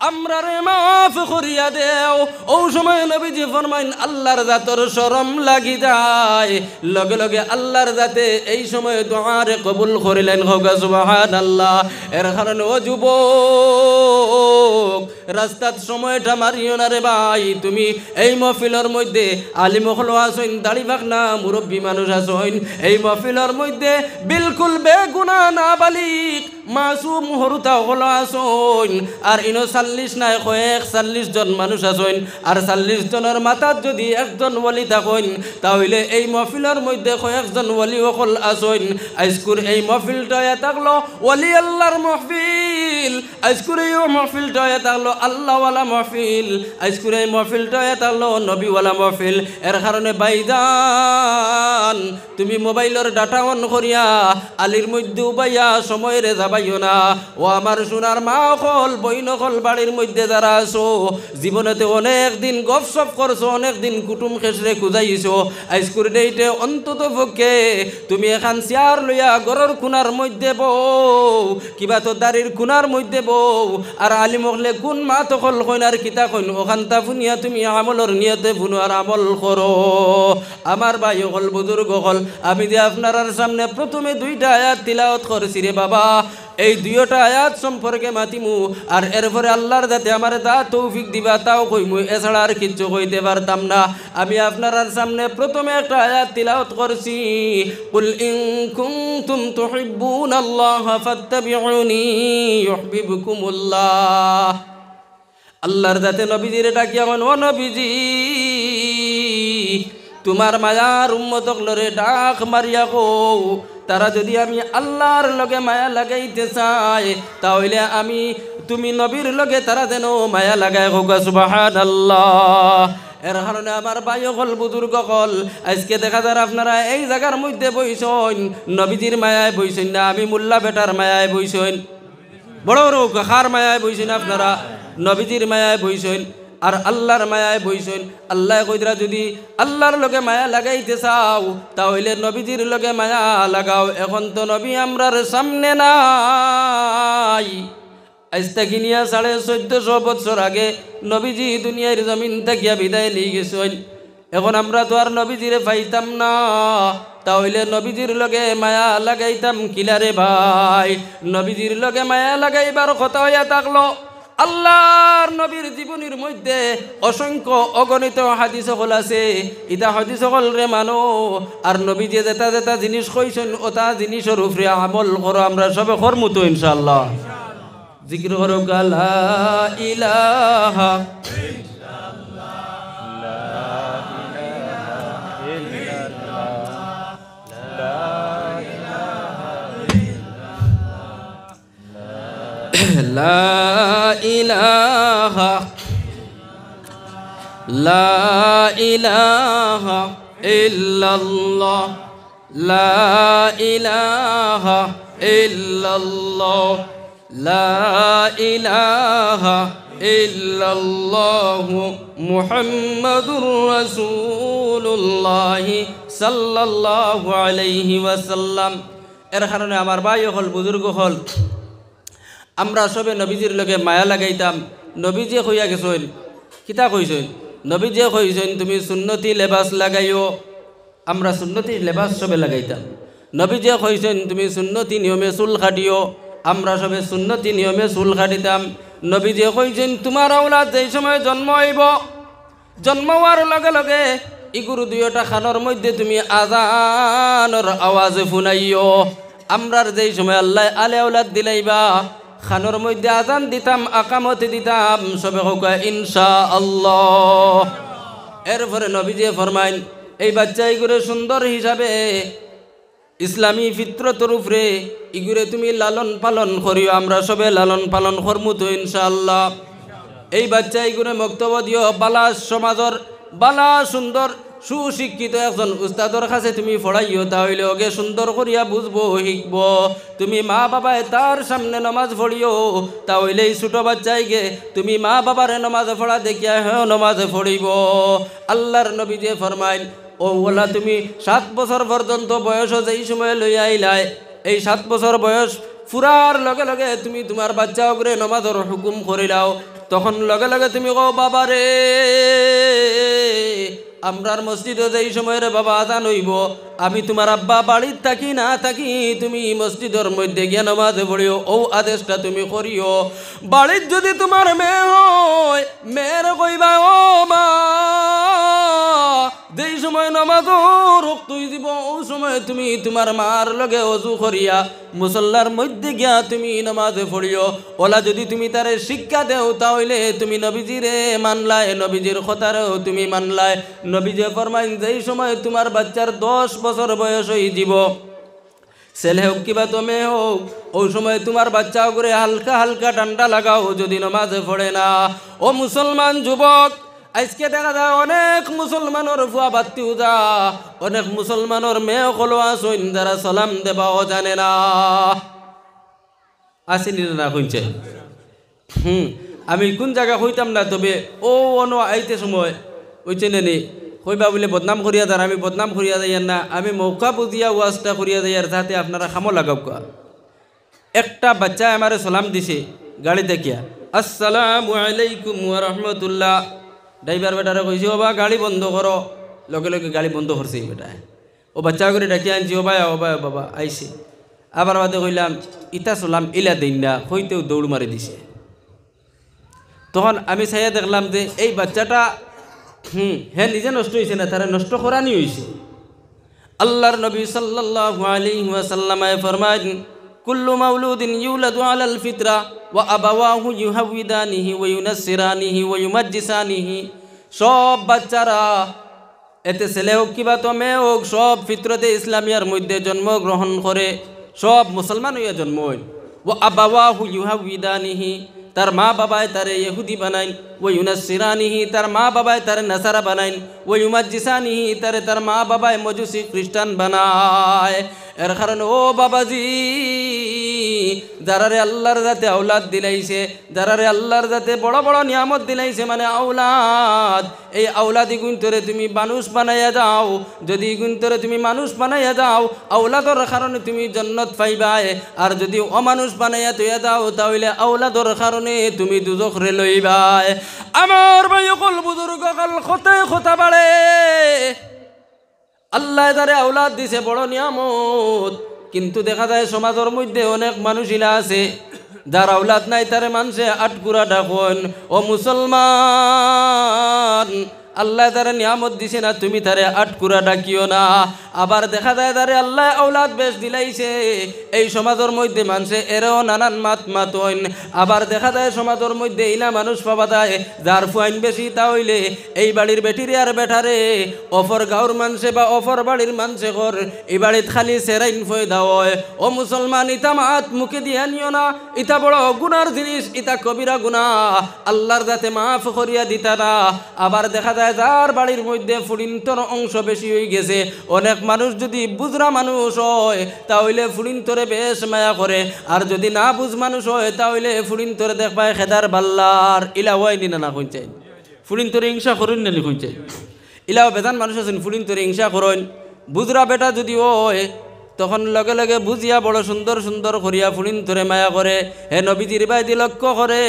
আমরা রে মাফ করিয়া দেও, ও সময় নবীজি ফরমাইন আল্লাহর জাতর শরম লাগি যায়, লগে লগে আল্লাহর জাতে এই সময় দোয়ারে কবুল করিলেন হোগা সুবহানাল্লাহ। এর কারণে ও যুবক, রাস্তার সময়টা মারিও না রে ভাই। তুমি এই মহফিলের মধ্যে আলিম হলো আসইন, দাড়ি বাকনা মুরব্বী মানুষ আসইন, এই মহফিলের মধ্যে বিলকুল বেগুনা না বালিক মাসুম হরুতা হলো আসইন, আর ইনো 40 নাই কয়েক 40 জন মানুষ আসইন, আর 40 জনের মাথার যদি একজন ওলি থাকইন, তাহলে এই মহফিলের মধ্যে কয়েকজন ওলি হল আসইন। আজকুর এই মহফিলটা থাকলো ওলি আল্লাহর মহফিল, আজকুর এই মহফিলটা থাকলো আল্লাহওয়ালা মহফিল, আজকুর এই মহফিলটা থাকলো নবীওয়ালা মহফিল। এর কারণে ভাইজান, তুমি মোবাইলের ডাটা অন করিয়া আলির মধ্যে উবাইয়া সময়ের যাবাইও না। ও আমার সোনার মা হল, বইন হল, বাড়ির মধ্যে যারা আছো, জীবনেতে অনেক দিন গপসপ করছো, অনেক দিন কুটুম খেসরে খুঁজাইছো, আজকুর ডেইটে অন্তত পক্ষে তুমি এখান চেয়ার লইয়া ঘরের কোনার মধ্যে বউ, কিবা তো দাড়ির কোনার মধ্যে বউ, আর আলিম হলে কোন মা তখন কইন আর কিতা কইন ওখানটা ফুনিয়া তুমি আমলের নিয়তে ফুনো আর আমল করো। আমার ভাই হল, বুজুর্গ হল, আমি যে আপনার সামনে প্রথমে 2টা আয়াত তিলাওয়াত করছি রে বাবা, এই 2টা আয়াত সম্পর্কে মাতিমু, আর এরপরে আল্লাহর যাতে আমার দা তৌফিক দিবা তাও কইমু, এছাড়া আর কিচ্ছু কইতে পারতাম না। আমি আপনার সামনে প্রথমে একটা আয়াত তিলাওয়াত করছি, কুল ইন কুনতুম তুহিব্বুনাল্লাহ ফাত্তাবিউনি ইউহিব্বুকুমুল্লাহ। আল্লাহর যাতে নবীজিরে ডাকিয়া ও নবীজি, তোমার মায়ার উম্মতক লরে ডাক মারিয়া কও, তারা যদি আমি আল্লাহর লগে মায়া লাগাইতে চায়, তাহলে আমি তুমি নবীর লগে তারা যেন মায়া লাগায় হোগা সুবহানাল্লাহ। এর কারণে আমার ভাই হল, বুজুর্গ হল, আজকে দেখা যায় আপনারা এই জায়গার মধ্যে বইছেন, নবীজির মায়ায় বইছেন না, আমি মোল্লা বেটার মায়ায় বইছেন, বড় বড় কার মায়ায় বইছেন, আপনারা নবীজির মায়ায় বইছেন আর আল্লাহর মায়ায় বইছেন। আল্লাহ কইরা যদি আল্লাহর লগে মায়া লাগাইতে চাও, তাহলে নবীজির লগে মায়া লাগাও। এখন তো নবী আমরার সামনে নাই, আজ থেকে নিয়া 1450 বছর আগে নবীজি দুনিয়ার জমিন থাকিয়া বিদায় নিয়ে গেছেন। এখন আমরা তো আর নবীজিরে পাইতাম না, তাহলে নবীজির লগে মায়া লাগাইতাম কিলারে ভাই। নবীজির লগে মায়া লাগাইবার কথা হইয়া থাকলো, আল্লাহর নবীর জীবনীর মধ্যে অসংখ্য অগণিত হাদিস সকল আছে, ইতা হাদিস সকল রে মানো, আর নবীজি যেটা যেটা জিনিস কইছেন ওটা জিনিসের উপরে আমল করো। আমরা সবে করমু তো ইনশাআল্লাহ। জিকির করো লা ইলাহা ইল্লাল্লাহ। لا إله لا إله إلا الله لا إله إلا الله لا إله إلا الله محمد رسول الله صلى الله عليه وسلم এর কারণে আমার ভাই হল বুজুর্গ হল আমরা সবে নবীজির লগে মায়া লাগাইতাম নবীজি কইয়া গেছেন কিতা কইছেন নবীজি কইছেন তুমি সুন্নতি লেবাস লাগাইও আমরা সুন্নতি লেবাস সবে লাগাইতাম নবীজি কইছেন তুমি সুন্নতি নিয়মে চুল কাটিও আমরা সবে সুন্নতি নিয়মে চুল কাটিতাম নবীজি কইছেন তোমার আওলাদ যেই সময় জন্ম হইব জন্ম হওয়ার লগে লগে ইগুরু দুইটা খানোর মধ্যে তুমি আজানের আওয়াজে শুনাইও আমরার যেই সময় আল্লাহ আলে আওলাদ দিলাইবা খানোর মধ্যে আজান দিতাম আকামতে দিতাম সবে হোক ইনশাআল্লাহ এরপরে নবীজি ফরমাইন এই বাচ্চা ইগুরে সুন্দর হিসাবে ইসলামী ফিতরতর উপরে ইগুরে তুমি লালন পালন করিও আমরা সবে লালন পালন করমু তো ইনশাআল্লাহ এই বাচ্চা ইগুরে বক্তব্য দিও বালা সমাজর বালা সুন্দর সুশিক্ষিত একজন উস্তাদর কাছে তুমি পড়াইও তাহলে ওকে সুন্দর করিয়া বুঝবো শিখব তুমি মা বাবায় তার সামনে নমাজ পড়িও তাহলে এই ছোটো বাচ্চাইকে তুমি মা বাবারে নমাজ পড়া দেখিয়া হ্যাঁ নমাজ পড়িব আল্লাহর নবী যে ফরমাইল ও ওলা তুমি 7 বছর পর্যন্ত বয়স যেই সময় লইয়া আইলাই এই 7 বছর বয়স ফুরার লগে লগে তুমি তোমার বাচ্চা ওগরে নমাজের হুকুম করিলাও তখন লগে লগে তুমি কও বাবা রে আমরার মসজিদে যেই সময়ের বাবা আজান হইব আমি তোমার আব্বা বাড়ির থাকি না থাকি তুমি মসজিদের মধ্যে গিয়ে নামাজে পড়িও ও আদেশটা তুমি করিও বাড়ির যদি তোমার মেয়ে হয় মেয়ের কইবা ও মা যেই সময় নামাজ রক্তই দিব ও সময় তুমি তোমার মার লগে অজু করিয়া মুসল্লার মধ্যে গিয়া তুমি নামাজে পড়িও ওলা যদি তুমি তারে শিক্ষা দেও তাহলে তুমি নবীজিরে মানলায় নবীজির কথারেও তুমি মানলায় নবীজি ফরমাইন যেই সময় তোমার বাচ্চার 10 বছর বয়স হয়ে যাব ছেলে হোক কিবা তো মেয়ে হোক ওই সময় তোমার বাচ্চা করে হালকা হালকা ঠান্ডা লাগাও যদি নামাজে পড়ে না ও মুসলমান যুবক আজকে দেখা যায় অনেক মুসলমানের ফুয়া বাত্তিও যা অনেক মুসলমানের মেয়ে কলো আসইন যারা সালাম দেবাও জানে না আসেনি না কইছে আমি কোন জায়গা হইতাম না তবে ও অনো আইতে সময় ওইছে নেনি কইবা বলে বদনাম করিয়া যার আমি বদনাম করিয়া যাইয়ার না আমি মৌকা বুঝিয়া ওয়াজটা করিয়া যাইয়ার যাতে আপনারা খামো লাগাও একটা বাচ্চা আমারে সালাম দিছে গাড়ি দেখিয়া আসসালামু আলাইকুম ওয়া রাহমাতুল্লাহ ড্রাইভার বেটারে কইছি ও বা গাড়ি বন্ধ করো লগে লগে গাড়ি বন্ধ করছে বেটা ও বাচ্চা করে ডাকিয়ে আনছি ও ভাই বাবা আইসি আবার বাদে কইলাম ইতা সালাম ইলা দিন না হইতেও দৌড় মারি দিছে তখন আমি চাইয়া দেখলাম যে এই বাচ্চাটা হ্যাঁ নিজে নষ্ট হয়েছে না তারা নষ্ট করানি হয়েছে আল্লাহর নবী সাল্লাল্লাহু আলাইহি ওয়াসাল্লাম ফরমায়েন কুল্লু মাউলুদিন ইউলাদু আলাল ফিতরা ওয়া আবাওয়াহু ইউহাউইদানিহি ওয়া ইউনাসসিরানিহি ওয়া ইউমাজ্জিসানিহি সব বাচ্চারা এতে ছেলে হোক কিবা তো মেয়ে হোক সব ফিতরতে ইসলামিয়ার মধ্যে জন্মগ্রহণ করে সব মুসলমান হইয়া জন্ম হয় ওয়া আবাওয়াহু ইউহাউইদানিহি তার মা বাবায় তারে ইহুদি বানাইন ও ইউনাসসিরানিহি তার মা বাবায় তারে নাসারা বানাইন ও ইউমাজ্জিসানিহি তার মা বাবায় মজুসি খ্রিস্টান বানায় এর কারণে ও বাবাজি যারারে আল্লাহর যাতে আওলাদ দিলাইছে যারারে আল্লাহর যাতে বড় বড় নিয়ামত দিলাইছে মানে আওলাদ এই আওলাদি গুণতরে তুমি মানুষ বানাইয়া যাও যদি গুণতরে তুমি মানুষ বানাইয়া যাও আওলাদর কারণে তুমি জান্নাত পাইবাই আর যদি অমানুষ বানাইয়া তুইয়া যাও তাহলে আওলাদর কারণে তুমি দুজখরে লইবাই আমার ভাই কল বুজুর্গ কল কথা বাড়ে আল্লাহ তারে আওলাদ দিছে বড় নিয়ামত কিন্তু দেখা যায় সমাজের মধ্যে অনেক মানুষিলা আছে যার আওলাদ নাই তারে মানুষে আটকুরা ডাকন ও মুসলমান আল্লাহ তারে নিয়ামত দিছে না, তুমি তারে আটকুরা ডাকিও না। আবার দেখা যায় তারে আল্লাহ আওলাদ বেশ দিলাইছে, এই সমাজের মধ্যে মানুষে এরও নানান মাত হইন। আবার দেখা যায় সমাজের মধ্যে ইলা মানুষ পাওয়া যায় যার ফুয়াইন বেশি, তা হইলে এই বাড়ির বেটিরে আর বেটারে অফর গাঁর মানুষে বা অফর বাড়ির মানুষে ঘর এই বাড়িত খালি সেরাইন ফয় দাও। ও মুসলমান, ইতা মাত মুখে দিয়া নিও না, ইতা বড় গুনার জিনিস, ইতা কবিরা গুনাহ, আল্লাহর যাতে মাফ করিয়া দিতা না। আবার দেখা যায় যার বাড়ির মধ্যে ফুড়িন্তর অংশ বেশি হয়ে গেছে, অনেক মানুষ যদি বুজরা মানুষ হয় তাহলে ফুড়িন্তরে বেশ মায়া করে, আর যদি না বুঝ মানুষ হয় তাহলে ফুড়িন্তরে দেখবায় খেদার বাল্লার ইলা হয়নি না কইছে ফুড়িন্তরে হিংসা করুন না কইছে। ইলাও বেদান মানুষ আছেন ফুড়িন্তরে হিংসা করেন। বুজরা বেটা যদি হয় তখন লগে লগে বুঝিয়া বড় সুন্দর সুন্দর করিয়া ফুড়িন ধরে মায়া করে। হে নবীজির বাইদি লক্ষ্য করে,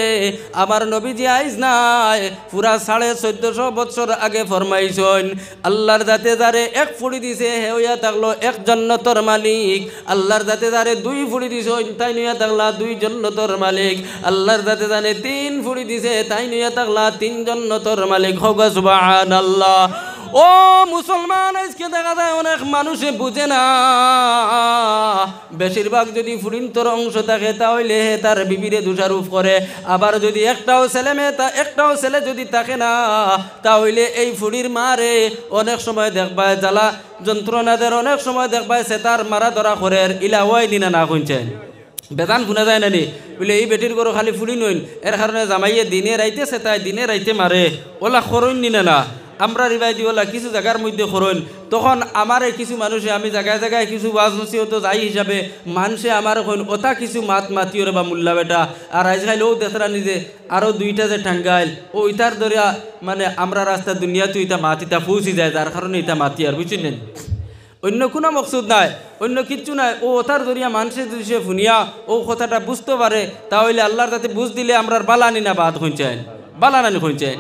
আমার নবীজি আইজ নাই, পুরা 1450 বছর আগে ফরমাইছেন আল্লাহর জাতে যারে এক ফুড়ি দিছে হে হইয়া থাকলো এক জান্নাতের মালিক, আল্লাহর জাতে যারে 2 ফুড়ি দিছেন তাই নিয়া থাকলা 2 জান্নাতের মালিক, আল্লাহর জাতে জানে 3 ফুড়ি দিছে তাই নিয়া থাকলা 3 জান্নাতের মালিক। হোগা সুবহানাল্লাহ। ও মুসলমান, আজকে দেখা যায় অনেক মানুষে বুঝে না, বেশিরভাগ যদি ফুড়িন্তর অংশ থাকে তাহলে তার বিবিরে দোষারোপ করে। আবার যদি একটাও ছেলে যদি থাকে না তাহলে এই ফুড়ির মারে অনেক সময় দেখবায় জ্বালা যন্ত্রণাদের, অনেক সময় দেখবায় সে তার মারা ধরা করে। ইলা ওয়াই দিনা না শুনছেন বেদান শুনা যায় নানি বলে এই বেটির গরু খালি ফুড়ি নইন, এর কারণে জামাইয়ে দিনে রাইতে সে তাই দিনে রাইতে মারে, ওলা খরইন নিনা না। আমরা রিবাই দিওলা কিছু জায়গার মধ্যে খরইন, তখন আমারে কিছু মানুষে আমি জায়গায় জায়গায় কিছু ওয়াজ নসিহত যাই হিসাবে মানুষে আমার কইন ওটা কিছু মাতিও রে বা মুল্লা বেটা, আর আজ খাইলে ও দেশরা নিজে আরও 2টা যে ঠাঙ্গাইল ও ইটার দরিয়া মানে আমরা রাস্তা দুনিয়াতে ইটা মাতিটা পৌঁছি যায়, যার কারণে ইটা মাতি আর বুঝছেন। অন্য কোনো মকসুদ নাই, অন্য কিচ্ছু নাই। ও ওটার জরিয়া মানুষের যদি সে শুনিয়া ও কথাটা বুঝতে পারে তাহলে আল্লাহর যাতে বুঝ দিলে আমরা বালানি না বাদ খুঁজছেন, বালানানি খুঁজছেন।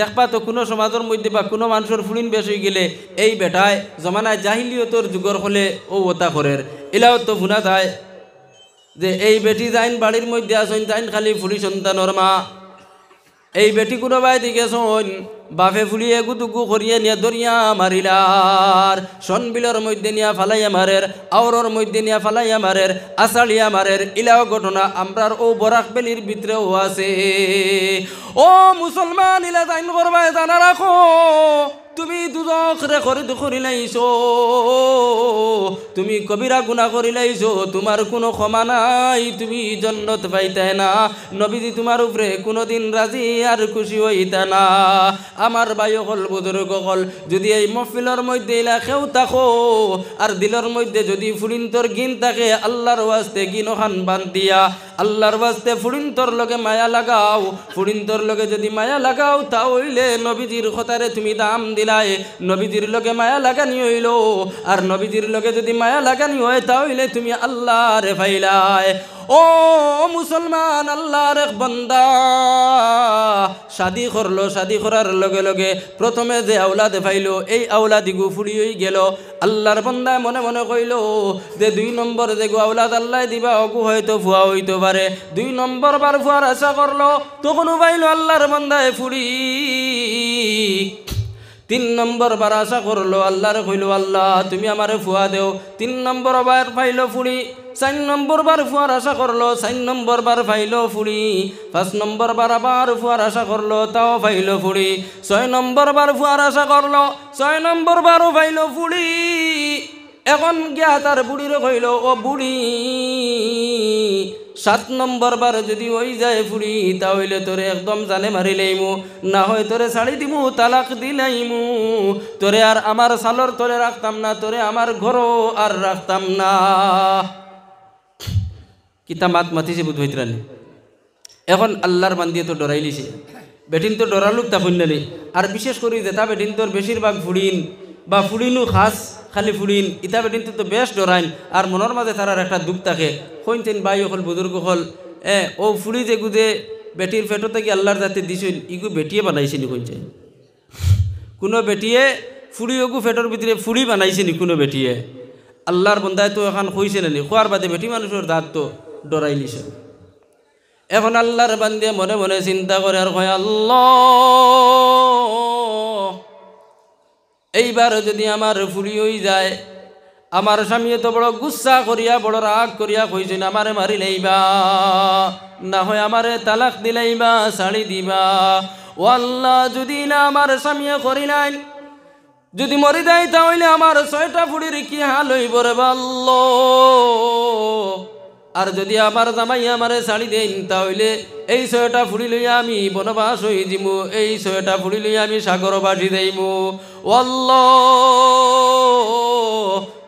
দেখবা তো কোনো সমাজের মধ্যে বা কোনো মানুষের ফুড়িন বেশ হয়ে গেলে এই বেটায় জমানায় জাহিলিয়তর যুগর হলে ও ওতা করের। এলাও তো শুনা যায় যে এই বেটি যাইন বাড়ির মধ্যে আসেন যাইন খালি ফুড়ি সন্তানর মা, এই বেটি কোনো বাই দিকে শোন বাফে ফুলিয়ে গুতুকু করিয়ে নিয়ে দরিয়া মারিলার, সনবিলের মধ্যে নিয়ে ফালাইয়া মারের, আওরর মধ্যে নিয়ে ফালাইয়া মারের, আষাঢ়িয়া মারের। ইলাও ঘটনা আমরার ও বরাক বেলির ভিতরেও আছে। ও মুসলমান, ইলা জাইন করবায় জানা রাখো তুমি দুজক রে করিলাইছো, তুমি কবিরা গুনাহ করিলাইছো, তোমার কোনো ক্ষমা নাই, তুমি জান্নাত পাইতে না, নবীজি তোমার উপরে কোনোদিন রাজি আর খুশি হইতা না। আমার ভাই হল বুজুর্গ হল, যদি এই মহফিলের মধ্যে ইলা কেউ থাকো আর দিলের মধ্যে যদি ফুড়িন্তর গিন থাকে, আল্লাহর ওয়াস্তে গিনখান বান দিয়া আল্লাহর ওয়াস্তে ফুড়িন্তর লগে মায়া লাগাও। ফুড়িন্তর লগে যদি মায়া লাগাও তাহলে নবীজির কথারে তুমি দাম দিলাই, নবীজির লগে মায়া লাগানি হইল। আর নবীজির লগে যদি মায়া লাগানি হয় তাহলে তুমি আল্লাহরে পাইলাই। ও মুসলমান, আল্লাহর এক বান্দা শাদি করলো, শাদি করার লগে লগে প্রথমে যে আওলাদ পাইলো এই আওলাদিগু ফুড়ি হয়ে গেল। আল্লাহর বান্দায় মনে মনে কইল যে 2 নম্বর যে গো আওলাদ আল্লাহ দিবা অগু হয়তো ফুয়া হইতে পারে। 2 নম্বর বার ফুয়ার আশা করলো, তখনও পাইল আল্লাহর বান্দায় ফুড়ি। 3 নম্বর বার আশা করলো, আল্লাহরে কইল আল্লাহ তুমি আমারে ফুয়া দেও। 3 নম্বর বার পাইল ফুড়ি। 4 নম্বর বার ফুয়ার আশা করলো, 4 নম্বর বার পাইল ফুড়ি। 5 নম্বর বার আবার ফুয়ার আশা করলো, তাও পাইল ফুড়ি। 6 নম্বর বার ফুয়ার আশা করলো, 6 নম্বর বারও পাইল ফুড়ি। এখন গিয়া তার বুড়িরে কইল ও বুড়ি 7 নম্বর বার যদি ওই যায় ফুড়ি তাহলে তোরে একদম জানে মারিলাইমু, না হয় তোরে ছাড়ি দিমু, তালাক দিলাইমু, তোরে আর আমার সালর তোরে রাখতাম না, তোরে আমার ঘরও আর রাখতাম না। কিতা মাতিছে বুধ হইতরানি। এখন আল্লাহর বান্দিয়ে তো ডরাই লিছে, বেটিন তো ডরালুক তা শুনলেনি। আর বিশেষ করে যেটা বেটিন তোর বেশিরভাগ ফুড়িন বা ফুড়িনু খাস খালি ফুড়িন ইতা বেটিন তো বেশ ডরাইন। আর মনের মাঝে তারার একটা দুঃখ থাকে, কইতেন ভাই হল বুজুর্গ হল ও ফুড়ি যে গুদে বেটির ফেটো থেকে আল্লাহর জাতি দিছিল ইগু বেটিয়ে বানাইছিনি কইছে। কোনো বেটিয়ে ফুড়ি ওগু ফেটোর ভিতরে ফুড়ি বানাইছিনি কোনো বেটিয়ে। আল্লাহর বন্দায় তো এখন কইছে নানি, খোয়ার বাদে বেটি মানুষের দাঁত তো ডরাই লিছে। এখন আল্লাহর বান্দে মনে মনে চিন্তা করে আর কয় আল্লাহ এইবার যদি আমার ফুলি হয়ে যায়, আমার স্বামী এত বড় গুচ্ছা করিয়া বড় রাগ করিয়া কইছেন আমারে মারি লইবা, না হয় আমারে তালাক দিলাইবা, শাড়ি দিবা। ও আল্লাহ, যদি না আমার স্বামী করি নাই, যদি মরি যাই তাহলে আমার 6টা ফুড়ির কি হাল হইব রে আল্লাহ। আর যদি আমার জামাই আমারে শাড়ি দেন তাহলে এই 6টা ফুড়ি লইয়া আমি বনবাস হয়ে যাইমু, এই 6টা ফুড়ি লইয়া আমি সাগরবাসী যাইমু। ও আল্লাহ,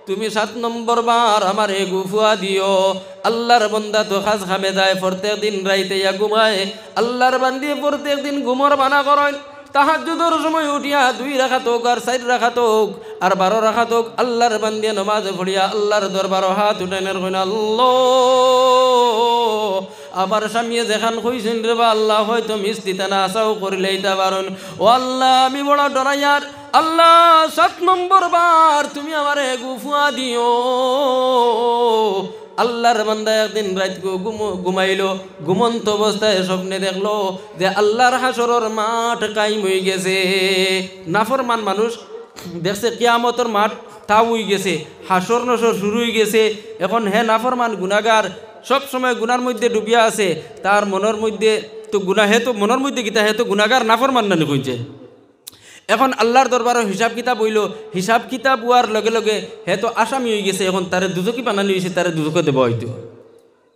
তুমি 7 নম্বর বার আমার গুফুয়া দিও। আল্লাহর বান্দা তো খাস খামে যায়, প্রত্যেক দিন রাইতে ঘুমায়। আল্লাহর বান্দি প্রত্যেক দিন ঘুমর বানা করেন। তাহাজ্জুদের সময় উঠিয়া 2 রাকাত হোক আর 4 রাকাত হোক আর 12 রাকাত হোক আল্লাহর বান্দিয়া নামাজ পড়িয়া আল্লাহর দরবার হাত উঠাইনের কইন, আল্লাহ আমার স্বামী যেখান কইছেন রে বা আল্লাহ হয়তো মিস্তিতা না আশাও করিলেই তা পারুন। ও আল্লাহ, আমি বড় ডরাইয়ার। আল্লাহ 7 নম্বর বার তুমি আমারে গুফুয়া দিও। আল্লাহর বান্দা একদিন রাত ঘুমাইল, ঘুমন্ত অবস্থায় স্বপ্নে দেখলো যে আল্লাহর হাসরের মাঠ কায়েম হয়ে গেছে। নাফরমান মানুষ দেখছে কিয়ামতের মাঠ তাও হয়ে গেছে, হাসর নসর শুরু হয়ে গেছে। এখন হে নাফরমান গুনাহগার সব সময় গুনার মধ্যে ডুবিয়া আছে, তার মনের মধ্যে তো গুনাহ, হে তো মনের মধ্যে গীতা, হে তো গুনাহগার নাফরমান না কইছে। এখন আল্লাহর দরবারে হিসাব কিতাব হইল, হিসাব কিতাব হওয়ার লগে লগে হে তো আসামি হয়ে গেছে। এখন তারে দুজকি বানানি হয়েছে, তারে দুজকে দেব হয়তো।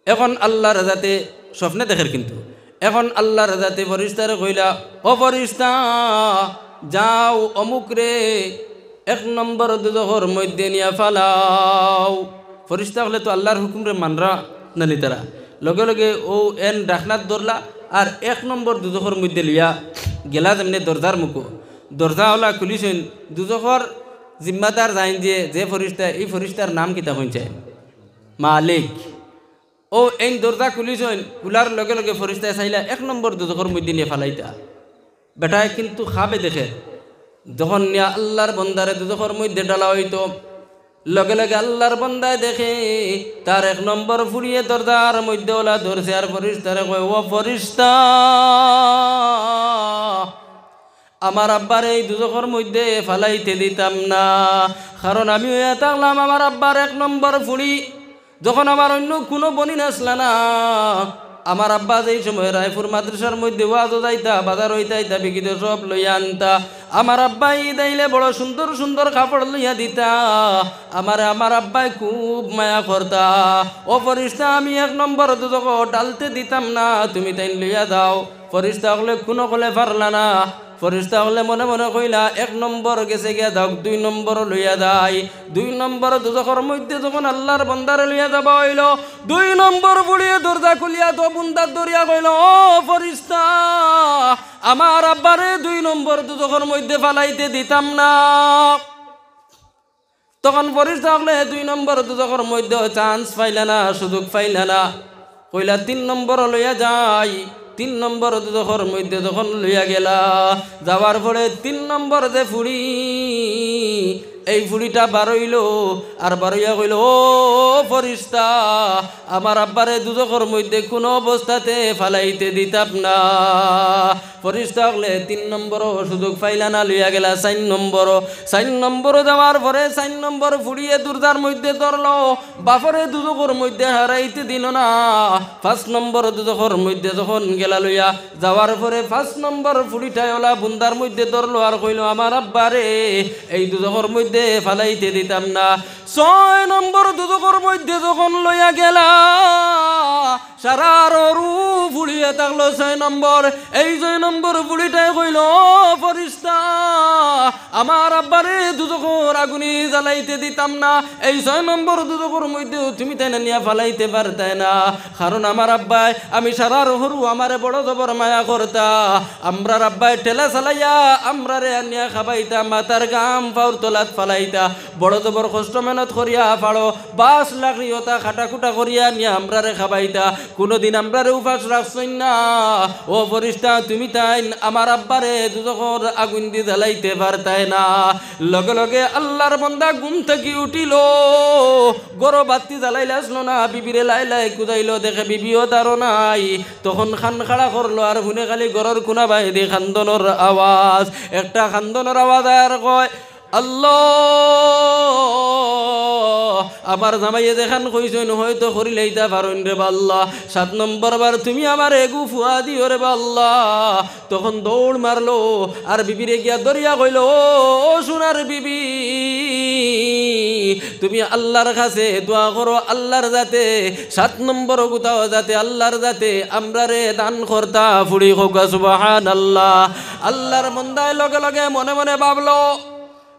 এখন আল্লাহ রাজাতে স্বপ্নে দেখের, কিন্তু এখন আল্লাহ রাজাতে ফরিস্তারে কইলা, ও ফরিস্তা যাও অমুক রে 1 নম্বর দুজখর মধ্যে নিয়া ফালাও। ফরিস্তা হলে তো আল্লাহর হুকুমরে মানরা নানি, তারা লগে লগে ও এন ডাকনাত ধরলা আর 1 নম্বর দুজখর মধ্যে লিয়া গেলা। যেমনি দরজার মুখো দরজাওয়ালা খুলিছেন, দুজখর জিম্মাদার যাইন যে ফরিস্তা, এই ফরিস্তার নাম কিতা কইছে? মালিক। ও এই দরজা খুলিছেন, খুলার লগে লগে ফরিস্তায় চাইলা 1 নম্বর দুজখর মধ্যে নিয়ে ফালাইতা। বেটায় কিন্তু খাবে দেখে, যখন নিয়া আল্লাহর বন্দারে দুজখর মধ্যে ডালা হইতো, লগে লগে আল্লাহর বন্দায় দেখে তার 1 নম্বর ফুরিয়ে দরজার মধ্যে ওলা ধরছে। আর ফরিস্তারে কয়, ও ফরিস্তা আমার আব্বার এই দুজখর মধ্যে ফালাইতে দিতাম না, কারণ আমি হইয়া থাকলাম আমার আব্বার 1 নম্বর ফুড়ি। যখন আমার অন্য কোনো বনি আসলা না, আমার আব্বা যেই সময় রায়পুর মাদ্রাসার মধ্যে ওয়াজও যাইতা, বাজার হইতা বিকিতে সব লইয়া আনতা। আমার আব্বাই দাইলে বড় সুন্দর সুন্দর কাপড় লইয়া দিতা। আমার আব্বাই খুব মায়া করতা। ও ফরিস্তা, আমি 1 নম্বর দুজক ডালতে দিতাম না, তুমি তাই লইয়া দাও। ফরিস্তা হলে কোনো কলে পারলা না। ফরিস্তা হলে মনে মনে কইলা 1 নম্বর গেছে গিয়া দাও, 2 নম্বর লইয়া দাই। 2 নম্বর দুজখর মধ্যে যখন আল্লাহর বন্দারে লইয়া যাবা হইল, 2 নম্বর বুড়িয়ে দরজা খুলিয়া তো বুন্দার দরিয়া কইল, ও ফরিস্তা আমার আব্বারে 2 নম্বর দুজখর মধ্যে ফালাইতে দিতাম না। তখন ফরিস্তা হলে 2 নম্বর দুজখর মধ্যে চান্স পাইলা না, সুযোগ পাইলা না, কইলা 3 নম্বর লইয়া যাই। 3 নম্বর দুজখর মধ্যে যখন লইয়া গেলা, যাওয়ার পরে 3 নম্বর যে ফুড়ি, এই ফুড়িটা বারইল আর বারইয়া কইল, ও ফরিস্তা আমার আব্বারে দুজখর মধ্যে কোনো অবস্থাতে ফালাইতে দিতাম না। ফরিস্তা হলে 3 নম্বরও সুযোগ পাইলা না, লইয়া গেলা 4 নম্বর যাওয়ার পরে 4 নম্বর ফুড়িয়ে দরজার মধ্যে ধরলো, বাপরে দুজখর মধ্যে হারাইতে দিল না। 5 নম্বর দুজখর মধ্যে যখন গেলা লইয়া যাওয়ার পরে 5 নম্বর ফুড়িটাই ওলা বুন্দার মধ্যে ধরলো আর কইল, আমার আব্বারে এই দুজখর মধ্যে ফালাইতে দিতাম না। 6 নম্বর দুজখর মধ্যে যখন লইয়া গেলা, সারা রু ফুড়িয়ে থাকলো 6 নম্বর। এই 6 নম্বর ফুড়িটাই কইল, ফরিস্তা আমার আব্বারে দুজখর আগুনি জ্বালাইতে দিতাম না। এই 6 নম্বর দুজখর মধ্যে তুমি তাই না নিয়া ফালাইতে পারতে না, কারণ আমার আব্বাই, আমি সারা রহরু আমারে বড় জবর মায়া করতা। আমরার আব্বাই ঠেলা চালাইয়া আমরারে আনিয়া খাবাইতা, মাতার গাম পাউর তলাত ফালাইতা, বড় জবর কষ্ট মেহনত করিয়া ফাড়ো, 5 লাখ রিয়তা খাটা খুটা করিয়া নিয়া আমরারে খাবাইতা, কোনোদিন আমরারে উপাস রাখছই না। ও ফরিস্তা, তুমি তাই আমার আব্বারে দুজখর আগুন দিয়ে জ্বালাইতে পারতাই না। লগে লগে আল্লাহর বান্দা ঘুম থেকে উঠিল, গরো বাতি জ্বালাইলে আসলো না, বিবিরে লাই কুদাইলো, দেখে বিবিও তারও নাই। তখন খান খাড়া করলো আর শুনে খালি গরর কোনা বাইরে খান্দনের আওয়াজ। একটা খান্দনের আওয়াজ আর কয়, আল্লাহ আমার জামাইয়ে দেখান কইছেন হয়তো করিলেইতা পারেন রে আল্লাহ 7 নম্বর বার তুমি আমার এগু ফুয়া দিও রে আল্লাহ। তখন দৌড় মারলো আর বিবিরে গিয়া দরিয়া কইল, ও সোনার বিবি তুমি আল্লাহর কাছে দোয়া করো আল্লাহর যাতে 7 নম্বর কোথাও যাতে আল্লাহর যাতে আমরা রে দান করতা ফুড়ি হোক সুবহানাল্লাহ। আল্লাহর মন্দায় লগে লগে মনে মনে ভাবলো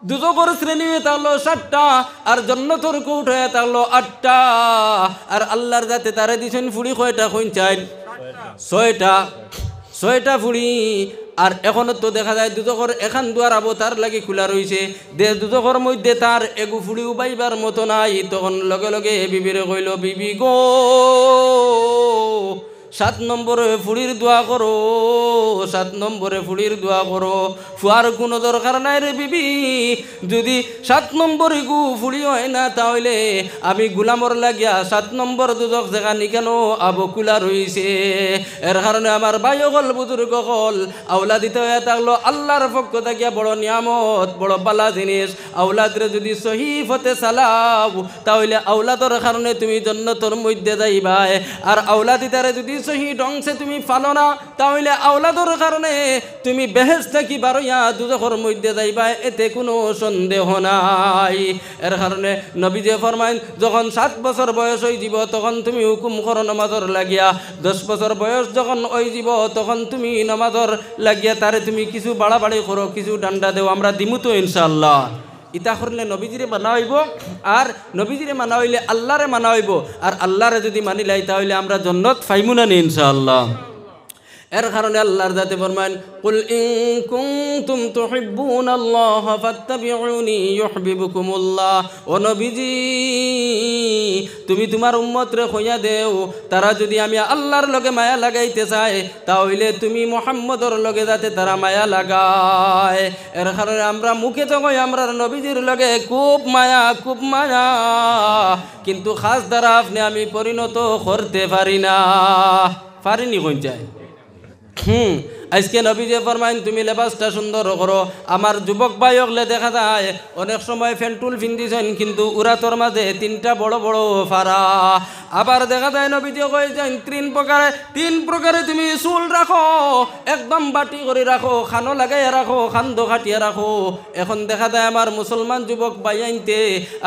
দুজকের শ্রেণী তাহলো 7টা আর জান্নাতের কৌঠে তাহলো 8টা। আর আল্লাহর যাতে তারে দিছেন ফুড়ি কয়টা কইন চাই 6টা ফুড়ি। আর এখনো তো দেখা যায় দুজকের এখান দুয়ার আবতার লাগি খোলা রয়েছে, দুজকের মধ্যে তার এগু ফুড়ি উবাইবার মতো নাই। তখন লগে লগে বিবিরে কইল, বিবি গো 7 নম্বরে ফুড়ির দোয়া করো, 7 নম্বরে ফুড়ির দোয়া করো। ফুয়ার কোনো দরকার নাই রে বিবি, যদি 7 নম্বরে গু ফুড়ি হয় না তাহলে আমি গুলামর লাগিয়া 7 নম্বর দুজক জায়গা কেন আবকুলা রইছে। এর কারণে আমার ভাই হল বুজুর্গ হল আওলা দিতে হয়ে থাকলো আল্লাহর পক্ষ থাকিয়া বড় নিয়ামত, বড় বালা জিনিস। আওলাদরে যদি সহিহ হতে চালাও তাহলে আওলাদর কারণে তুমি জান্নাতের মধ্যে যাইবাই। আর আওলাদিতারে যদি সহি ঢংসে তুমি পালো না তাহলে আওলাদর কারণে তুমি বেহেশত থেকে বারইয়া দুজখের মধ্যে যাইবা, এতে কোনো সন্দেহ নাই। এর কারণে নবীজি ফরমাইন যখন 7 বছর বয়স হয়ে যাব তখন তুমি হুকুম করো নামাজর লাগিয়া, 10 বছর বয়স যখন হয়ে যাব তখন তুমি নামাজর লাগিয়া তারে তুমি কিছু বাড়াবাড়ি করো, কিছু ডান্ডা দেও, আমরা দিমু তো ইনশাআল্লাহ। ইতা করলে নবীজিরে মানা হইব, আর নবীজিরে মানা হইলে আল্লাহরে মানা হইব। আর আল্লাহরে যদি মানি লাই তাহলে আমরা জান্নাত পাইমু না ইনশাআল্লাহ। এর কারণে আল্লাহর যাতে ফরমান, কুল ইন কুনতুম তুহিব্বুনাল্লাহ ফাত্তাবিউনি ইউহিব্বুকুমুল্লাহ। ও নবীজি তুমি তোমার উম্মতরে কইয়া দেও তারা যদি আমি আল্লাহর লগে মায়া লাগাইতে চায় তাহলে তুমি মুহাম্মদর লগে যাতে তারা মায়া লাগায়। এর কারণে আমরা মুখে তো কই আমরা নবীজির লগে খুব মায়া কিন্তু খাস দ্বারা আপনি আমি পরিণত করতে পারি না, পারিনি কই যায়। আজকে নবীজি ফরমাইন তুমি লেবাসটা সুন্দর করো। আমার যুবক ভাই হলে দেখা যায় অনেক সময় ফেন্টুল ফিন্দিছেন কিন্তু উরাতর মাঝে 3টা বড় বড় ফারা। আবার দেখা যায় নবীজি কইছেন 3 প্রকারে তুমি চুল রাখো, একদম বাটি করে রাখো, খানো লাগাইয়া রাখো, খান্দ খাটিয়া রাখো। এখন দেখা যায় আমার মুসলমান যুবক ভাই আইনতে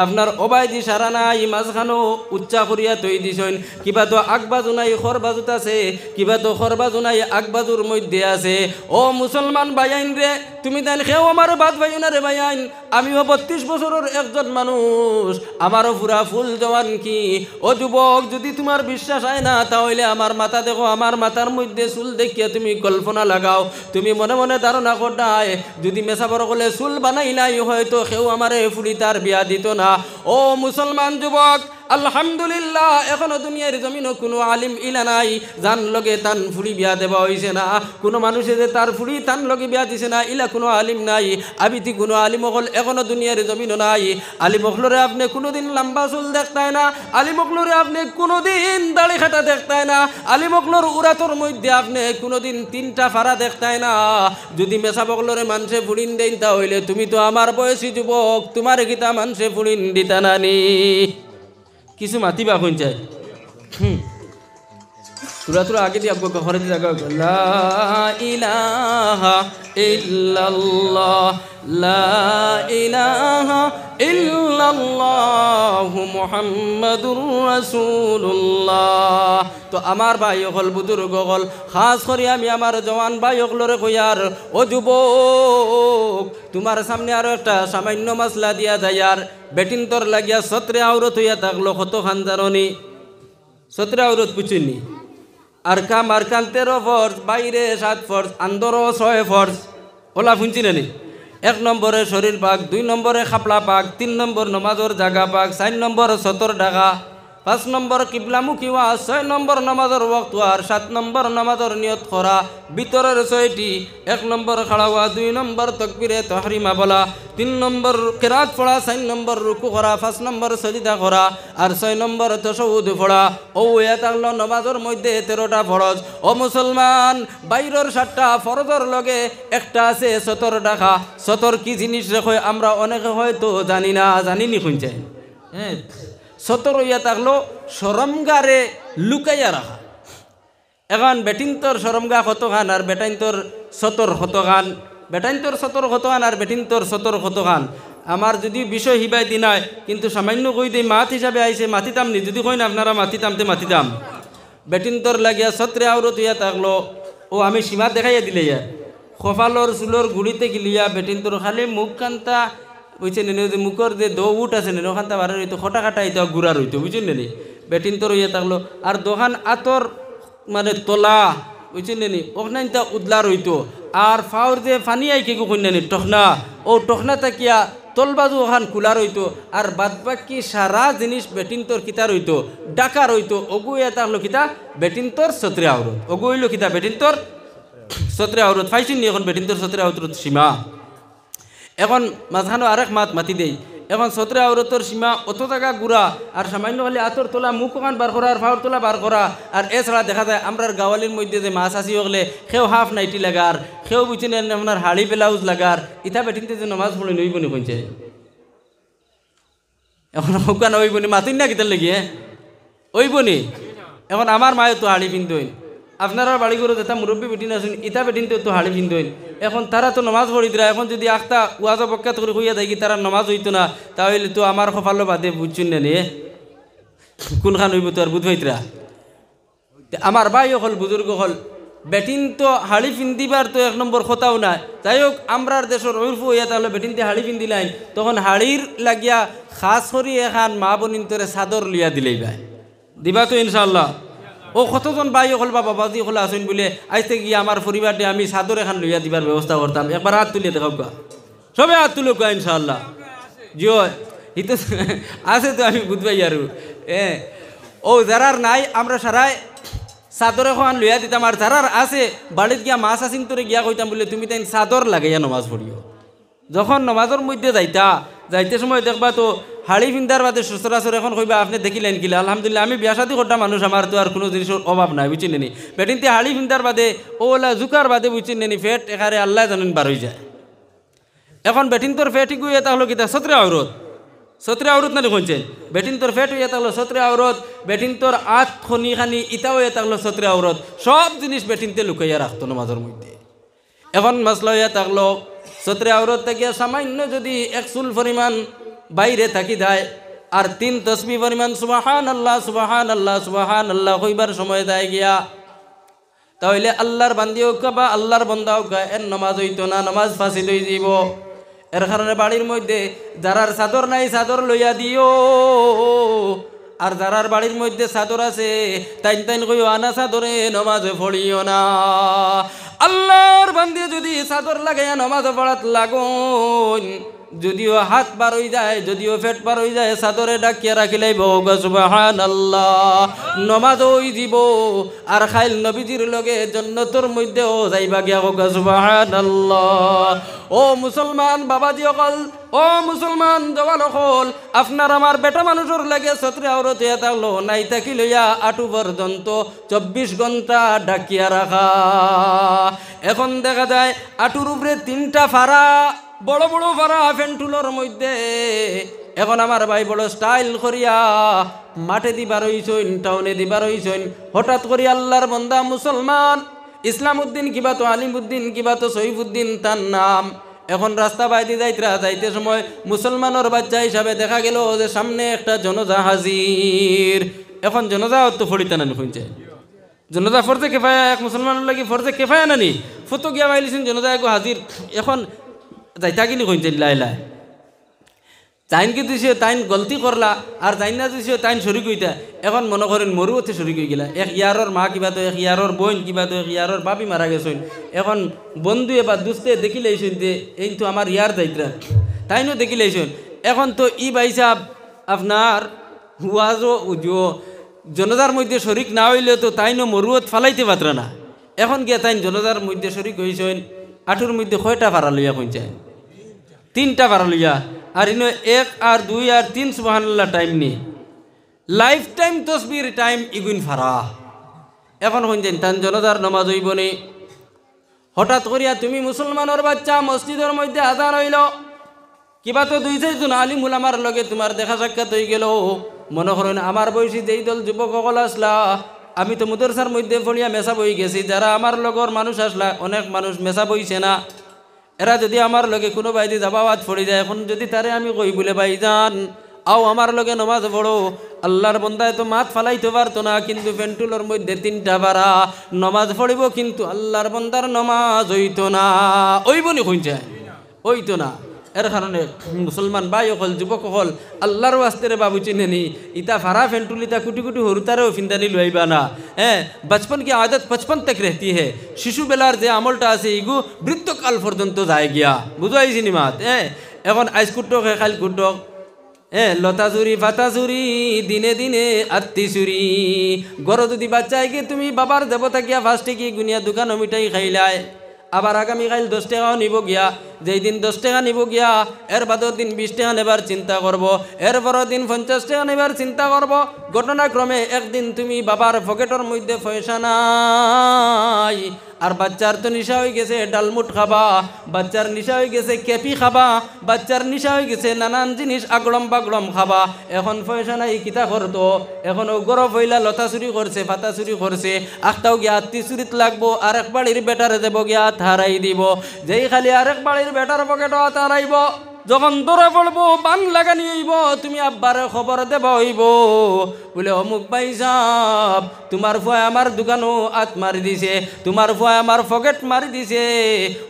আপনার অবায়দি সারা নাই, মাঝখানো উচ্চা করিয়া তৈ দিছেন, কিবা তো আগবাজু নাই খরবাজুত আছে, কিবা তো খরবাজু নাই আগবাজুর মধ্যে আছে। ও মুসলমান ভাইয়াইন রে, তুমি দেন খেও আমার বাদ ভাইও না রে ভাইয়াইন, আমিও 32 বছরের একজন মানুষ, আমারও পুরা ফুল জওয়ান কি। ও যুবক যদি তোমার বিশ্বাস হয় না তাহলে আমার মাথা দেখো, আমার মাথার মধ্যে চুল দেখিয়া তুমি কল্পনা লাগাও। তুমি মনে মনে ধারণা করতাই যদি মেসা বড় করলে চুল বানাই নাই হয়তো কেউ আমারে ফুলি তার বিয়া দিত না। ও মুসলমান যুবক আলহামদুলিল্লাহ এখনো দুনিয়ার জমিনও কোনো আলিম ইলা নাই যান লগে তান ফুড়ি বিয়া দেওয়া হয়েছে না, কোনো মানুষে যে তার ফুড়ি তান লগে বিয়া দিছে না, ইলা কোনো আলিম নাই। আবিতি কোনো আলিম হল এখনো দুনিয়ার জমিনও নাই। আলিম হলরে আপনি কোনোদিন লম্বা চুল দেখতায় না, আলিম হলরে আপনি কোনোদিন দাড়ি খাটা দেখতায় না, আলিম হলর উরাতর মধ্যে আপনি কোনোদিন 3টা ফাড়া দেখতায় না। যদি মেসা বকলরে মানুষে ফুড়িন দেন তাহলে তুমি তো আমার বয়সী যুবক, তোমার গীতা মানুষে ফুড়িন দিতা নানি। কিছু মাতিবা কোন চাই তুরা আগে দিয়ে আব্বু ঘরে দিয়ে জায়গা লা ইলাহা ইল্লাল্লাহ লা ইলাহা ইল্লাল্লাহ মুহাম্মাদুর রাসূলুল্লাহ। তো আমার ভাই হল বুজুর্গ হল খাস করে আমি আমার জওয়ান ভাই হলরে কইয়ার, ও যুবক তোমার সামনে আরো একটা সামান্য মাসলা দিয়া যায়। আর বেটিন তোর লাগিয়া 17 আওরত হইয়া থাকলো কত খান জানি 17 আওরত পুচুনি আর কাম 13 ফর্জ, বাইরে 7 ফর্জ, আন্দরও 6 ফর্জ। ওলা শুনছি নানি? 1 নম্বরে শরীর পাক, 2 নম্বরে খাপলা পাক, 3 নম্বর নমাজর জাগা পাক, 4 নম্বর 70 টাকা, 5 নম্বর কিবলামুখী হওয়া, 6 নম্বর নামাজের ওয়াক্ত আর 7 নম্বর নামাজের নিয়ত করা ভিতরের 6টি। 1 নম্বর খাড়া হওয়া, 2 নম্বর তাকবীরে তাহরিমা বলা, 3 নম্বর কিরাত পড়া, 4 নম্বর রুকু করা, 5 নম্বর সাজদা করা আর 6 নম্বর তাশাহুদ পড়া। ও এটা হলো নামাজের মধ্যে 13টা ফরজ। ও মুসলমান, বাইরের 7টা ফরজের লগে একটা আছে সতর টাকা। সতর কি জিনিস রেখে আমরা অনেকে হয়তো জানি না, জানিনি শুনছেন। হ্যাঁ, সতর ইয়া থাকলো শরমগারে লুকাইয়া রাখা। এখন বেটিনতর শরমগা কতখান আর বেটাইনতর সতর কতখান, বেটাইনতর সতর কতখান আর বেটিনতর সতর কতখান। আমার যদি বিষয় হিবাই দিনায় কিন্তু সামান্য কই দিই মাত হিসাবে আইসে মাতিতাম নি, যদি কই না আপনারা মাতিতামতে মাতিতাম। বেটিনতর লাগিয়া সত্রে আউরত ইয়া থাকলো, ও আমি সীমা দেখাইয়া দিলে ইয়া কপালর চুলোর গুড়িতে গিলিয়া বেটিনতর খালি মুখ কান্তা বুঝছেন নি, যে মুখর যে দো উঠ আছে নি ওখানটা বারে রইতো, খটা খাটা হইতো, গুড়া রইতো, বুঝছেন নি। বেটিনতর ইয়া থাকলো আর দোকান আতর মানে তোলা, বুঝছেন নি, ওখানটা উদলা রইতো। আর ফাউর যে ফানি আইকে কন্যানি টখনা, ও টখনা তাকিয়া তলবাজু ওখান কুলা রইতো। আর বাদ বাকি সারা জিনিস বেটিনতর কিতা রইতো, ডাকা রইতো। অগু এটা হলো কিতা বেটিনতর সত্রে আউরত, অগু হইল কিতা বেটিনতর সত্রে আউরত। ফাইসিন নি এখন বেটিনতর সত্রে আউরত সীমা। এখন মাঝখানো আরেক মাত মাতি দেই। এখন সত্রে আউরতর সীমা অত জায়গা গুড়া আর সামান্য হলে আতর তোলা, মুখ ওখান বার করা আর ফাউর তোলা বার করা। আর এছাড়া দেখা যায় আমরার গাওয়ালির মধ্যে যে মাছ আসি হলে সেও হাফ নাইটি লাগার, সেও বুঝছেন আপনার হাড়ি ব্লাউজ লাগার। ইতা বেটিনতে যে নমাজ পড়ে নইবনি কইছে, এখন ওখানে ওইবনি মাতিন না কিতার লেগে ওইবনি। এখন আমার মায়ে তো হাড়ি পিন্ধইন, আপনারা বাড়ি করে যেটা মুরব্বী বেটিন আছেন ইতা বেটিনতে তো হাড়ি পিন্ধইন। এখন তারা তো নমাজ পড়ি দিরা, এখন যদি আখতা ওয়াজা বক্কাত করে হইয়া যায় কি তারা নমাজ হইতো না, তাহলে তো আমার কপালো বাদে বুঝছেন না নিয়ে কোনখান হইব তো আর বুধ হইতরা। আমার ভাই হল বুজুর্গ হল বেটিন তো হাড়ি পিন্দিবার তো 1 নম্বর কথাও না। যাই হোক আমরার দেশের উর্ফ হইয়া তাহলে বেটিনতে হাড়ি পিন্দিলাইন, তখন হাড়ির লাগিয়া খাস করি এখান মা বনিন তোরে চাদর লিয়া দিলেই ভাই দিবা তো ইনশাল্লাহ। ও কতজন ভাই হল বা বাবাজি হল আসেন বলে আইতে গিয়ে আমার পরিবারটি আমি চাদর এখান লইয়া দিবার ব্যবস্থা করতাম। একবার হাত তুলিয়ে দেখাও কা, সবে হাত তুলো কা ইনশাল্লাহ। জিও হিত আছে তো আমি বুঝবাই আরু ও যারার নাই আমরা সারাই চাদর এখন লইয়া দিতাম। আর যারার আছে বাড়িত গিয়া মাছ আসিন তোরে গিয়া কইতাম বলে তুমি তাই চাদর লাগাইয়া নমাজ পড়িও। যখন নমাজের মধ্যে যাইতে সময় দেখবা তো হাড়ি পিন্ধার বাদে সচরাচর এখন কইবা আপনি দেখিলেন কিলা। আলহামদুলিল্লাহ আমি বিয়া শাদী করতাম মানুষ, আমার তো আর কোনো জিনিসের অভাব নাই, বুঝছেন নি। বেটিনতে হাড়ি পিন্ধার বাদে ওলা জুকার বাদে বুঝছেন নি ফেট এখারে আল্লাহ জানেন বার হয়ে যায়। এখন বেটিন তোর ফেট গিয়ে এটা হলো কিতা সত্রে আউরত, সত্রে আউরত না দেখছেন। বেটিন তোর ফেট হইয়া থাকলো সত্রে আউরত, বেটিন তোর আত খনি খানি ইটাও হইয়া থাকলো সত্রে আউরত। সব জিনিস বেটিনতে লুকাইয়া রাখতো নামাজের মধ্যে। এখন মাসলা হইয়া থাকলো সত্রে আউরত থাকিয়া সামান্য যদি 1 চুল পরিমাণ বাইরে থাকি যায় আর 3 তসবিহ পরিমাণ সুবহানাল্লাহ সুবহানাল্লাহ সুবহানাল্লাহ কইবার সময় যায় গিয়া, তাহলে আল্লাহর বান্দি হোক বা আল্লাহর বন্দা হোক এর নামাজ হইতো না, নামাজ ফাঁসি লই যাব। এর কারণে বাড়ির মধ্যে যারার চাদর নাই চাদর লইয়া দিও, আর যারার বাড়ির মধ্যে চাদর আছে তাইন তাইন কইও আনা চাদরে নামাজ পড়িও না। আল্লাহর বান্দি যদি চাদর লাগাইয়া নামাজ পড়াত লাগুন, যদিও হাত বার হয়ে যায়, যদিও পেট বার হয়ে যায়, চাদরে ডাকিয়া রাখিলাই বউগা সুবহানাল্লাহ, নমাজ ওই দিব। আর খাইল নবীজির লগে জান্নাতের মধ্যেও যাইবা গিয়া বউগা সুবহানাল্লাহ। ও মুসলমান বাবাজি অকল, ও মুসলমান জওয়ান অকল, আপনার আমার বেটা মানুষের লাগে সত্রে আউরত হইয়া থাকলো নাই থাকি লইয়া আটু পর্যন্ত 24 ঘন্টা ডাকিয়া রাখা। এখন দেখা যায় আটুর উপরে 3টা ফাড়া, বড় বড় ফাড়া ফেন্টুলোর মধ্যে। এখন আমার ভাই বড় স্টাইল করিয়া মাঠে দিবার হইছইন, টাউনে দিবার হইছইন। হঠাৎ করি আল্লাহর বন্দা মুসলমান ইসলামউদ্দিন কিবা তো আলিমউদ্দিন কিবা তো সহিবউদ্দিন তার নাম। এখন রাস্তা বাইতে যাইতে সময় মুসলমানের বাচ্চা হিসাবে দেখা গেল যে সামনে একটা জনজা হাজির। এখন জনজা তো ফড়িতে নানি শুনছে, জনজা ফরজে কেফায়া, এক মুসলমানের লাগি ফরজে কেফায়া নানি ফটো গিয়া বাইলিছেন জনজা এক হাজির। এখন যাইতা কিনি কইছে লাইলা তাইন কি দিছে, তাইন গলতি করলা আর তাইন না দিছে তাইন শরিক হইতা। এখন মনে করেন মরুতে শরিক হয়ে গেলা। এক ইয়ারর মা কিবা তো, এক ইয়ারর বোন কিবা তো, এক ইয়ারর বাপি মারা গেছেন। এখন বন্ধুয়ে বা দুস্তে দেখিলেইছেন যে এই তো আমার ইয়ার যাইতরা, তাইনও দেখিলেইছেন। এখন তো ই ভাই সাহেব আপনার ওয়াজও জনতার মধ্যে শরিক না হইলে তো তাইনও মরুয়ত ফালাইতে পাত্রা না। এখন গিয়া তাইন জনতার মধ্যে শরিক হয়েছেন, আঠুর মধ্যে কয়টা ভাড়া লইয়া কইছেন? 3টা ভাড়া লইয়া। আর ইনো 1 আর 2 আর 3 সুবহানাল্লাহ টাইম নি, লাইফ টাইম তসবির টাইম ইগুন ফারা। এখন কইছেন তান জনতার নমাজ হইব নি। হঠাৎ করিয়া তুমি মুসলমানের বাচ্চা মসজিদের মধ্যে আজান হইল, কিবা তো 2-4জন আলিম উলামার লগে তোমার দেখা সাক্ষাৎ হয়ে গেল। মনে করেন আমার বয়সী যেই দল যুবক সকল আসলা, আমি তো মুদরসার মধ্যে পড়িয়া মেসা বই গেছি, যারা আমার লগর মানুষ আসলা অনেক মানুষ মেসা বইছে না, এরা যদি আমার লগে কোনো বাইদি যাবাওয়াত পড়ে যায়, এখন যদি তারে আমি কই বলে ভাই যান আও আমার লগে নমাজ পড়ো, আল্লাহর বন্দায় তো মাত ফালাইতে পারতো না, কিন্তু পেন্টুলোর মধ্যে 3টা বারা নমাজ পড়িব, কিন্তু আল্লাহর বন্দার নমাজ হইতো না। ওই বনি কইছে হইতো না। এর কারণে মুসলমান ভাই হল যুবক হল আল্লাহর ওয়াস্তেরে বাবু চিনে নি, ইতা ফারা ফেন্টুলিতা কুটি কুটি হরুতারেও ফিন্দানি লইবা না। হ্যাঁ, বচপন কি আদত 55 तक रहती है। শিশু বেলার যে আমলটা আছে ইগু বৃদ্ধকাল পর্যন্ত যায় গিয়া, বুঝাইছি নি মাত। এখন আইস কুটক খাল কুটক, লতা চুরি ফাতা চুরি দিনে দিনে আত্মি চুরি। গড় যদি বাচ্চায় কি তুমি বাবার দেবতা গিয়া ফার্স্টে কি গুনিয়া দোকান মিঠাই খাইলায়, আবার আগামীকাল 10 টাকাও নিব গিয়া, যেই দিন 10 টাকা নিব গিয়া এর বাদর দিন 20 টাকা নেবার চিন্তা করব, এর পরের দিন 50 টাকা নেবার চিন্তা করব। ঘটনাক্রমে একদিন তুমি বাবার পকেটের মধ্যে পয়সা নাই, আর বাচ্চার তো নিশা হয়ে গেছে ডালমুট খাবা, বাচ্চার নিশা হয়ে গেছে কেপি খাবা, বাচ্চার নিশা হয়ে গেছে নানান জিনিস আগড়ম বাগড়ম খাবা। এখন পয়সা নাই কিতা করতো, এখন ও গরব হইলা লতা চুরি করছে ফাতা চুরি করছে, আখটাও গিয়া আত্মি চুরিত লাগবো, আরেক বাড়ির বেটারে দেব গিয়া হারাই দিব। যেই খালি আরেক বাড়ির বেটার পকেটও হারাইব, যখন ধরে পড়বো বান লাগানি হইব, তুমি আব্বার খবর দেব হইব বলে অমুক ভাই সাহেব তোমার ফুয়া আমার দোকানও হাত মারি দিছে, তোমার ফুয়া আমার পকেট মারি দিছে,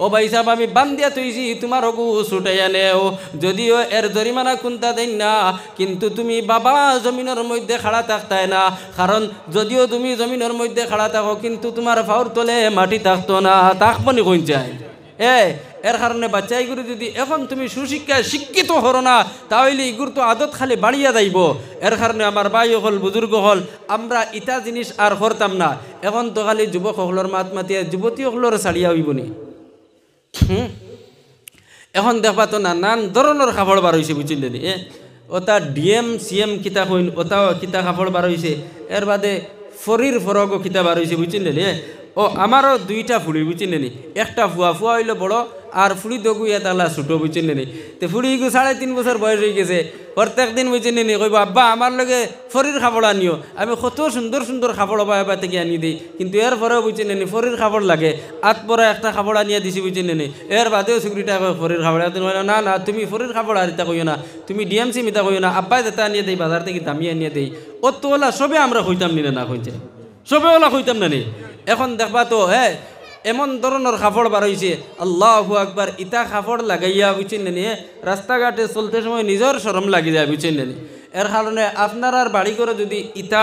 ও ভাই সাহেব আমি বান দিয়া থইছি তোমার অগু ছুটাইয়া নেও। যদিও এর জরিমানা কোনটা দেন না, কিন্তু তুমি বাবা জমিনের মধ্যে খাড়া থাকতাই না, কারণ যদিও তুমি জমিনের মধ্যে খাড়া থাকো কিন্তু তোমার ফাউর তলে মাটি থাকতো না, তাকবনি কইন চাই। এর কারণে বাচ্চা এগুলো যদি এখন তুমি সুশিক্ষায় শিক্ষিত হরো না, তাহলে এগুলো তো আদত খালি বাড়িয়া যাইব। এর কারণে আমার ভাই হল বুজুর্গ হল আমরা ইটা জিনিস আর করতাম না। এখন তো খালি যুবক হকলর মাত মাতিয়া যুবতী হকলর ছাড়িয়া হইবনি। এখন দেখবা তো নানান ধরনের কাপড় বার হয়েছে, বুঝলেন? ওটা ডিএম সিএম কিতা কইন, ওটাও কিতা কাপড় বার হয়েছে। এর বাদে ফরির ফরগও কিতা বার হয়েছে, বুঝলেন? ও আমারও 2টা ফুড়ি, বুঝলেন? একটা ফুয়া হইলো বড়, আর ফুড়ি দগু এতালা ছোটো, বুঝলেন? তো ফুড়ি 3.5 বছর বয়স হয়ে গেছে, প্রত্যেক দিন বুঝলেন কইব আব্বা আমার লগে ফরির কাপড় আনিও। আমি কত সুন্দর সুন্দর কাপড় বাবা থেকে আনি দিই, কিন্তু এর পরেও বুঝলেন ফরির কাপড় লাগে, আত পরে একটা কাপড় আনিয়া দিছি, বুঝলেন? এর বাদেও সুগ্রিটা ফরির কাপড়, না না তুমি ফরির কাপড় আর ইতা কইও না, তুমি ডিএমসি মিতা কইও না, আব্বাই যেটা আনিয়ে দেই বাজার থেকে দামি আনিয়ে দেই। ও তো ওলা সবে আমরা হইতাম নি না, কইছে সবে ওলা হইতাম না নি। এখন দেখবা তো এমন ধরনের কাপড় বার হয়েছে, আল্লাহু আকবার। ইটা কাপড় লাগাইয়া, বুঝছেন নি, রাস্তাঘাটে চলতে সময় নিজের শরম লাগি যায়, বুঝছেন নি। এর কারণে আপনার আর বাড়ি করে যদি ইটা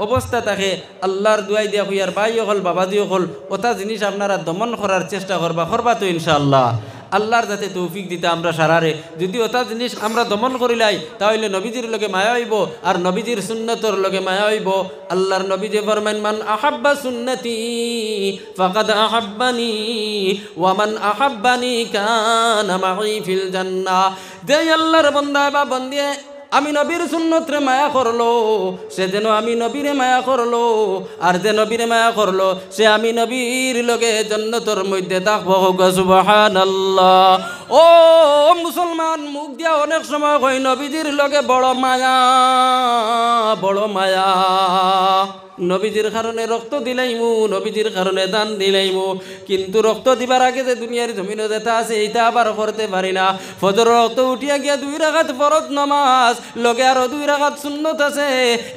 অবস্থা থাকে, আল্লাহর দুয়াই দিয়া হইয়ার ভাই হল বাবা দিয়ে হল ওটা জিনিস আপনারা দমন করার চেষ্টা করবা তো ইনশাআল্লাহ। আল্লাহর যাতে তৌফিক দিতে আমরা সারারে, যদি ওটা জিনিস আমরা দমন করিলাই তাহলে নবীজির লগে মায়া হইব, আর নবীজির সুন্নতর লগে মায়া হইব। আল্লাহর নবী যে ফরমাইন মান আহাব্বা সুন্নতি ফাকাদ আহাব্বানি ওয়া মান আহাব্বানি কানা মাই ফিল জান্নাহ। যে আল্লাহর বান্দা বা বান্দিয়ে আমি নবীর সুন্নতরে মায়া করলো, সে যেন আমি নবীরে মায়া করলো, আর যে নবীরে মায়া করলো সে আমি নবীর লগে জান্নাতের মধ্যে থাকবো। সুবহানাল্লাহ। ও মুসলমান, মুখ দিয়া অনেক সময় কই নবীজির লগে বড় মায়া, বড় মায়া। নবীজির কারণে রক্ত দিলাইমু, নবীজির কারণে দান দিলাইমু, কিন্তু রক্ত দিবার আগে যে দুনিয়ার জমিনে যেটা আছে এইটা আবার করতে পারি না। ফজর রক্ত উঠিয়া গিয়া 2 রাকাত ফরজ নামাজ, লগে আরো 2 রাকাত সুন্নত আছে,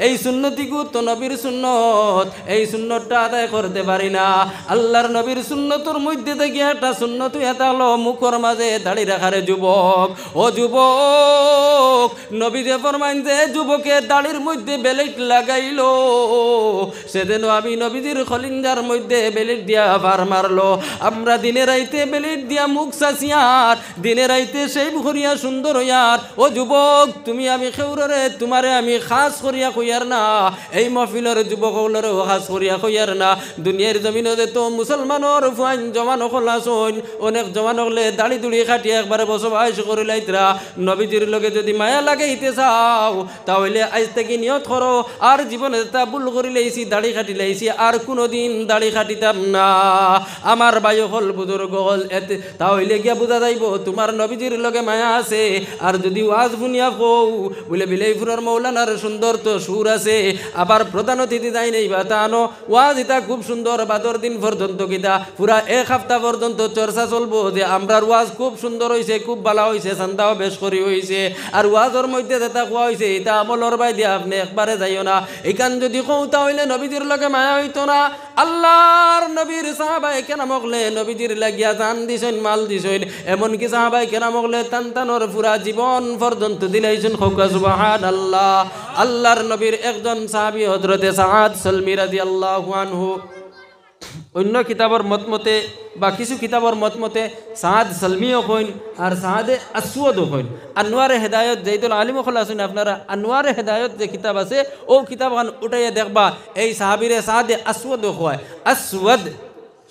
এই সুন্নতিগু তো নবীর সুন্নত, এই সুন্নতটা আদায় করতে পারি না। আল্লাহর নবীর সুন্নতর মধ্যে থেকে একটা সুন্নত এটা হলো মুখর মাঝে দাড়ি রাখারে যুবক। ও যুবক, নবী যে ফরমাইন যে যুবকের দাড়ির মধ্যে বেলেট লাগাইলো সেদিন আমি নবীজির খলিঞ্জার মধ্যে বেলিট দিয়া পার মারলো। আমরা দিনে রাইতে বেলিট দিয়া মুখ চাচিয়ার, দিনে রাইতে সেই করিয়া সুন্দর হইয়ার। ও যুবক, তুমি আমি খেউরে তোমারে আমি খাস করিয়া কইয়ার না, এই মহফিলের যুবকগুলোরও খাস করিয়া কইয়ার না। দুনিয়ার জমিনে তো মুসলমানের ফুয়াইন জমান হল আসন, অনেক জমান হলে দাড়ি দুড়ি খাটিয়ে একবারে বসবাস করে লাইতরা। নবীজির লগে যদি মায়া লাগাইতে চাও তাহলে আজ থেকে নিয়ত করো, আর জীবনে তা ভুল করে লাইছি, দাড়ি খাটি লাইছি, আর কোনোদিন দাড়ি খাটিতাম না। আমার বায়ু হল বুজুর্গ হল, এতে তাহলে গিয়া বোঝা যাইব তোমার নবীজির লগে মায়া আছে। আর যদি ওয়াজ বুনিয়া কও বলে বিলাইপুরের মৌলানার সুন্দর তো সুর আছে, আবার প্রধান অতিথি যাই নেই বা তা আনো, ওয়াজ ইতা খুব সুন্দর, বাদর দিন পর্যন্ত কিতা পুরা এক সপ্তাহ পর্যন্ত চর্চা চলবো যে আমরার ওয়াজ খুব সুন্দর হয়েছে, খুব ভালো হয়েছে, চান্দাও বেশ করি হয়েছে। আর ওয়াজের মধ্যে যেটা কোয়া হয়েছে এটা আমলর বাই দিয়া আপনি একবারে যাইও না। এইখান যদি কৌতা হইলে নবীজির লগে মায়া হইতো না। আল্লাহর নবীর সাহাবায়ে কেরাম হলে নবীজির লাগিয়া জান দিছেন, মাল দিছেন, এমনকি সাহাবায়ে কেরাম হলে তানতানোর পুরা জীবন পর্যন্ত দিলাইছেন। খোকা সুবহানাল্লাহ। আল্লাহর নবীর একজন সাহাবী হযরতে সাআদ সালমি রাদিয়াল্লাহু আনহু, অন্য কিতাবর মতমতে বা কিছু কিতাবর মতমতে সাদ সালমিও কইন আর সাদে আসওয়াদও কইন। আনোয়ারে হেদায়ত যেইদুল আলিম হল আসুন, আপনারা আনোয়ারে হেদায়ত যে কিতাব আছে ও কিতাবখান উঠাইয়া দেখবা এই সাহাবিরে সাদে আসওয়াদও কয়। আসওয়াদ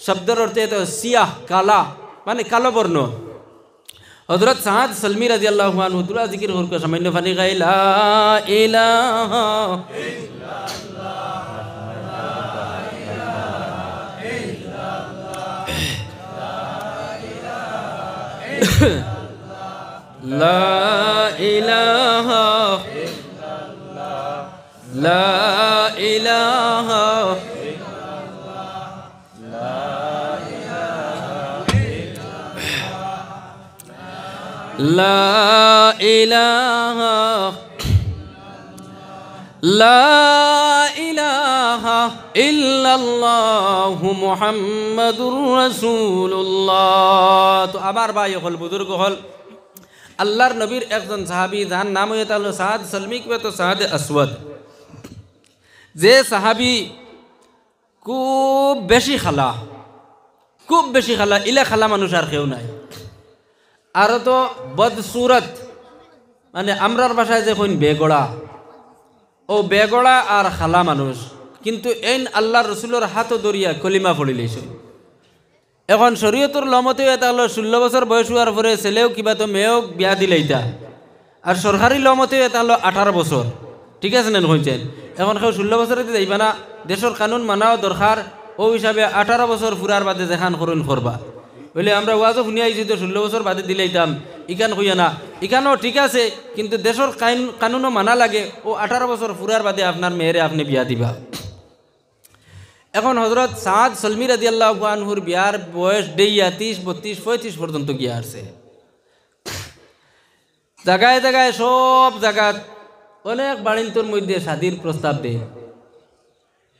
শব্দের অর্থে তো সিয়াহ, কালা, মানে কালো বর্ণ। হযরত সাদ সালমি রাদিয়াল্লাহু আনহু দুরা জিকির করকে সামান্য পানি গাইলা ইলাহা লা ইলাহা লা ইলাহা লা ইলাহা লা ইলাহা ইল্লাল্লাহু মুহাম্মাদুর রাসূলুল্লাহ। তো আমার ভাই হল, বুজুর্গ হল, আল্লাহর নবীর একজন সাহাবী যার নাম হয়ে তাহলে সাদ সালমি কে তো সাদ আসওয়াদ, যে সাহাবী খুব বেশি খালা, খুব বেশি খালা, ইলা খালা মানুষ আর কেউ নাই। আর তো বদসুরত, মানে আমরার ভাষায় যে কইন বেগড়া, ও বেগড়া আর খালা মানুষ, কিন্তু এই আল্লাহর রসুলের হাতও দরিয়া কলিমা পড়ি লইছে। এখন শরীয়তর লমতেও এটা হলো 16 বছর বয়স হওয়ার পরে ছেলেও কিবা তো মেয়েও বিয়া দিলেইতা, আর সরকারি লমতেও এটা হলো 18 বছর। ঠিক আছে না কইছেন? এখন কেউ 16 বছরে যাইবা না, দেশের কানুন মানাও দরকার। ও হিসাবে 18 বছর ফুরার বাদে যেখান করুন করবা। বলে আমরা ওয়াজও শুনি আইছি তো 16 বছর বাদে দিলেইতাম, ইকান হইয়া না। ইকানও ঠিক আছে, কিন্তু দেশের কানুনও মানা লাগে। ও 18 বছর ফুরার বাদে আপনার মেয়েরে আপনি বিয়া দিবা। এখন হযরত সাদ সালমি রাদিয়াল্লাহু আনহুর বিয়ার বয়স দেইয়া 30, 32, 35 পর্যন্ত গিয়া আসছে। জায়গায় জায়গায় সব জায়গা অনেক বাড়িন্তর মধ্যে শাদির প্রস্তাব দেয়।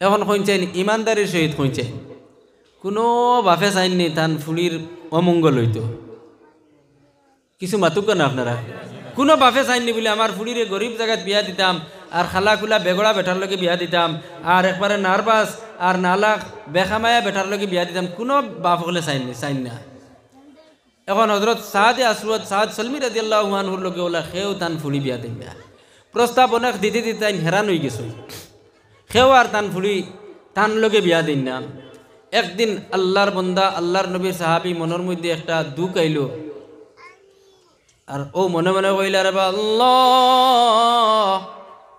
এখন কইছেন ইমানদারির সহিত কইছে, কোনো বাফে চাইননি তান ফুলির অমঙ্গল হইতো। কিছু মাতুক না আপনারা, কোনো বাফে চাইননি বলে আমার ফুলিরে গরিব জায়গায় বিয়া দিতাম, আর খালা খুলা বেগড়া বেটার লগে বিয়া দিতাম, আর একবারে নার্ভাস আর নালাক বেখামায়া বেটার লগে বিয়া দিতাম। কোনো বাপ হলে চাইন না। এখন হযরত সাদ আসওয়াদ সাদ সালমি রাদিয়াল্লাহু আনহুর লগে ওলা খেও তান ফুলি বিয়া দিন। প্রস্তাব অনেক দিতে দিতে তাই হেরান হয়ে গেছে। খেও আর তান ফুলি তান লগে বিয়া দিন না। একদিন আল্লাহর বন্দা, আল্লাহর নবীর সাহাবী মনের মধ্যে একটা দুঃখ আইল, আর ও মনে মনে কইলা রে আল্লাহ,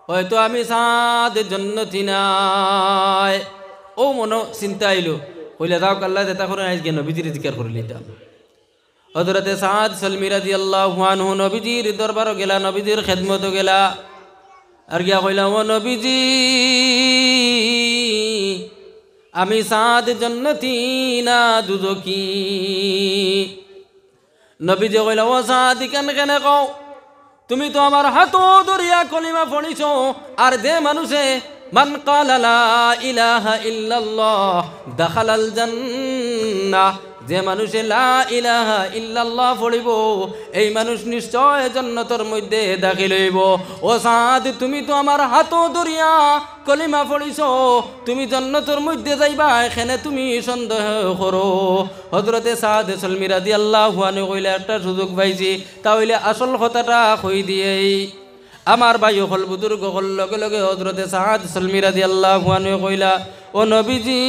হয়তো আমি সাদ জান্নাতি নাই। ও মনে চিন্তা আইল, কইলা যাও আল্লাহ যেটা করে আজকে নবীজির জিকির করে লইতাম। হযরতে সাদ সালমি রাদিয়াল্লাহু আনহু নবীজির দরবারও গেলা, নবীজির খেদমতও গেলা, আর গিয়া কইলা ও নবীজি, আমি সাদ জান্নাতি না দুজকি। নবীজি কইলা ও সাদ কেন কেন কও, তুমি তো আমার হাতও দরিয়া কলিমা পড়িছ, আর যে মানুষে মান ক্বালা লা ইলাহা ইল্লাল্লাহ দাখালাল জান্নাহ, যে মানুষে লা ইলাহা ইল্লাল্লাহ পড়িব এই মানুষ নিশ্চয় জান্নাতের মধ্যে দাখিল হইব। ও সাদ তুমি তো আমার হাতও ধরিয়া কলিমা পড়িছ, তুমি জান্নাতের মধ্যে যাইবা এখানে তুমি সন্দেহ করো। হযরতে সাদ সলমি রাদিয়াল্লাহু আনহু কইলা একটা সুযোগ পাইছি, তাহলে আসল কথাটা কই দিয়েই। আমার ভাই হল বুজুর্গ হল লগে লগে হযরতে সাদ সলমি রাদিয়াল্লাহু আনহু কইলা, ও নবীজি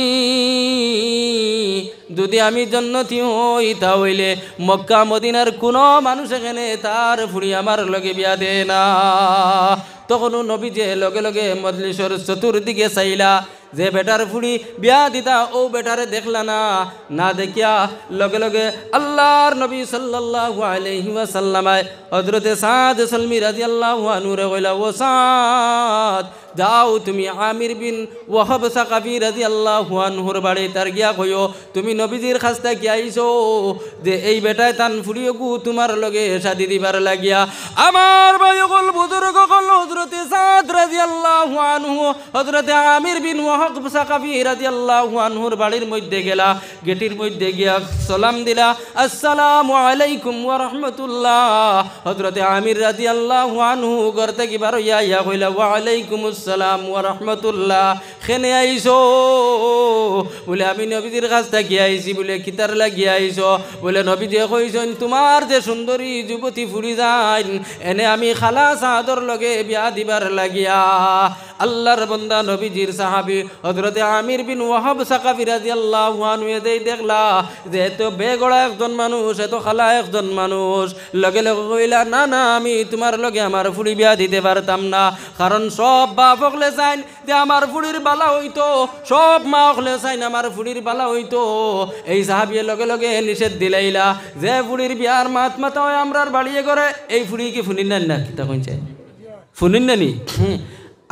যদি আমি জান্নাতি হই তাহলে মক্কা মদিনার কোনো মানুষ এখানে তার ফুড়ি আমার লগে বিয়া দে না। তখনও নবীজি লগে লগে মজলিসের চতুর্দিকে চাইলা, যে বেটার ফুড়ি বিয়া দিতা ও বেটারে দেখলা না, না দেখিয়া লগে লগে আল্লাহর নবী সাল্লাল্লাহু আলাইহি ওয়াসাল্লাম হযরতে সাদ সলমি রাদিয়াল্লাহু আনহু রে কইলা, ও সাদ যাও তুমি আমির বিন ওয়াহাব সাকাফি রাদিয়াল্লাহু আনহুর বাড়ি তার গিয়া কইও তুমি নবীজির খাস্তা কি আইছো যে এই বেটায় তান ফুড়িয়েকু তোমার লগে শাদি দিবার লাগিয়া। আমার ভাই হল বুজুর্গ হল হযরতে সাদ রাদিয়াল্লাহু আনহু হযরতে আমির বিন ওয়াহাব সাকাফি রাদিয়াল্লাহু আনহুর বাড়ির মধ্যে গেলা, গেটির মধ্যে গিয়া সালাম দিলা, আসসালামু আলাইকুম ওয়া রাহমাতুল্লাহ। হযরতে আমির রাদিয়াল্লাহু আনহু ঘর থেকে বার হইয়া ইয়া কইলা, ওয়া আলাইকুম আসসালাম ওয়া রাহমাতুল্লাহ। খেনে আইছো? বলে আমি নবীজির কাছ থেকে আইছি। বলে কিতার লাগিয়া আইছো? বলে নবীজি কইছেন তোমার যে সুন্দরী যুবতী ফুরি যান এনে আমি খালা সাদর লগে বিয়া দিবার লাগিয়া। আল্লাহর বান্দা নবীজির সাহাবী হযরতে আমির বিন ওয়াহাব সাকাফি রাদিয়াল্লাহু আনহু দেই দেখলা যে এত বেগড়া একজন মানুষ, এত খালা একজন মানুষ, লগে লগে কইলা, না না আমি তোমার লগে আমার ফুড়ি বিয়া দিতে পারতাম না, কারণ সব বাপ হকলে চাইন যে আমার ফুড়ির বালা হইতো, সব মা হকলে চাইন আমার ফুড়ির বালা হইতো। এই সাহাবিয়ে লগে লগে নিষেধ দিলাইলা যে ফুড়ির বিয়ার মাত মাতা হয় আমরার বাড়িয়ে করে এই ফুড়ি কি ফুনির না না কিতা কইছে ফুনির নানি।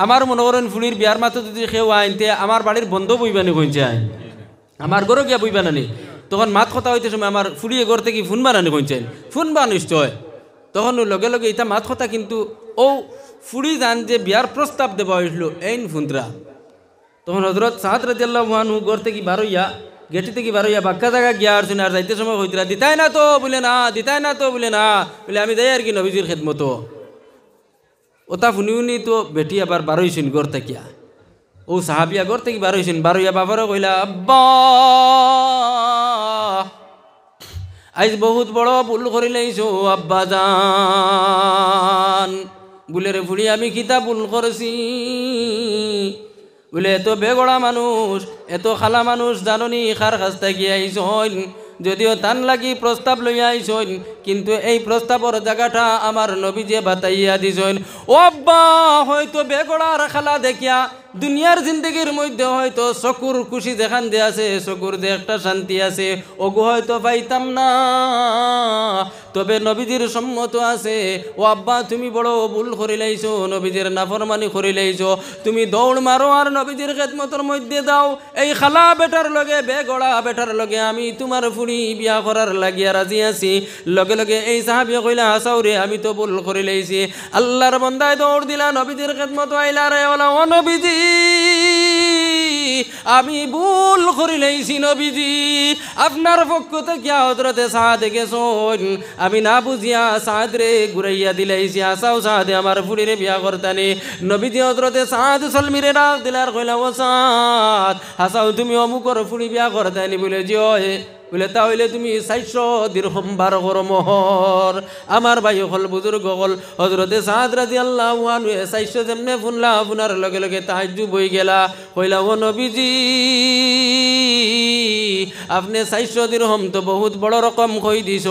আমার মনে করেন ফুড়ির বিয়ার মাথা যদি কেউ আইনতে আমার বাড়ির বন্ধ বইবানি কইছে আইন আমার ঘরে গিয়া বইবা নানি, তখন মাত কথা হইতে সময় আমার ফুড়িয়ে ঘর থেকে ফোন বানানি কইছেন ফোন বা নিশ্চয়। তখন লগে লগে এটা মাত কথা, কিন্তু ও ফুড়ি যান যে বিয়ার প্রস্তাব দেওয়া হয়েছিল এইন ফুনরা। তখন হযরত সাদ রাদিয়াল্লাহু আনহু ঘর থেকে বার হইয়া গেটি থেকে বার হইয়া বাক্কা জায়গা গিয়া আসছেন, আর যাইতে সময় হইতরা দিতাই না তো বলে না, দিতাই না তো বলে না, বলে আমি যাই আর কি নবীজির খেদমত। ওটা ফুনি উনি তো বেটি আবার বার হইছেন ঘর থাকিয়া, ও সাহাবিয়া ঘর থেকে বার হইছেন, বার হইয়া বাবারও কইলা, আব্বা আজ বহুত বড় ভুল করি লাইছো আব্বা জান। বলে রে ফুড়ি আমি কিতা ভুল করেছি? বলে এত বেগড়া মানুষ, এত খালা মানুষ জাননি খার কাছটা গিয়ে আইসন, যদিও তান লাগি প্রস্তাব লইয়া আইসন, কিন্তু এই প্রস্তাবর জায়গাটা আমার নবীজে বাতাইয়া দিছেন। ও আব্বা হয়তো বেগড়ার খালা দেখিয়া দুনিয়ার জিন্দগির মধ্যে হয়তো চকুর খুশি দেখান যে আছে, চকুর যে একটা শান্তি আছে ওগু হয়তো পাইতাম না, তবে নবীজির সম্মত আছে। ও আব্বা তুমি বড় ভুল করি লাইছো, নবীজির নাফরমানি করি লাইছো, তুমি দৌড় মারো আর নবীজির খেদমতের মধ্যে দাও। এই খালা বেটার লগে বেগড়া বেটার লগে আমি তোমার ফুড়ি বিয়া করার লাগিয়া রাজি আছি। লগে লগে এই সাহাবী কইলা, হাসাও রে আমি তো ভুল করি লাইছি। আল্লাহর বান্দায় দৌড় দিলা নবীজির খেদমত আইলা রে, ওলা ও নবীজি আমি ভুল করি লাইছি নবীজি, আপনার পক্ষ থেকে হযরতে সাদ গেছন, আমি না বুঝিয়া সাদ রে ঘুরাইয়া দিলাইছি, আসাও সাদে আমার ফুড়িরে বিয়া করতানি। নবীজি হযরতে সাদ সলমিরে ডাক দিলার কইলা, ও সাদ হাসাও তুমি অমুকর ফুড়ি বিয়া করতানি? বলে জি হয়। বলে তাহলে তুমি 400 দিরহাম 12 করো মোহর। আমার ভাই হল বুজুর্গ হল হযরতে সাদ রাদিয়াল্লাহু আনহু 400 যেমনে ফুনলা ফুনার লগে লগে তাহাজ্জুদ হই গেলা, কইলা, ও নবীজি আপনি 400 দিরহাম তো বহুত বড় রকম কই দিছ,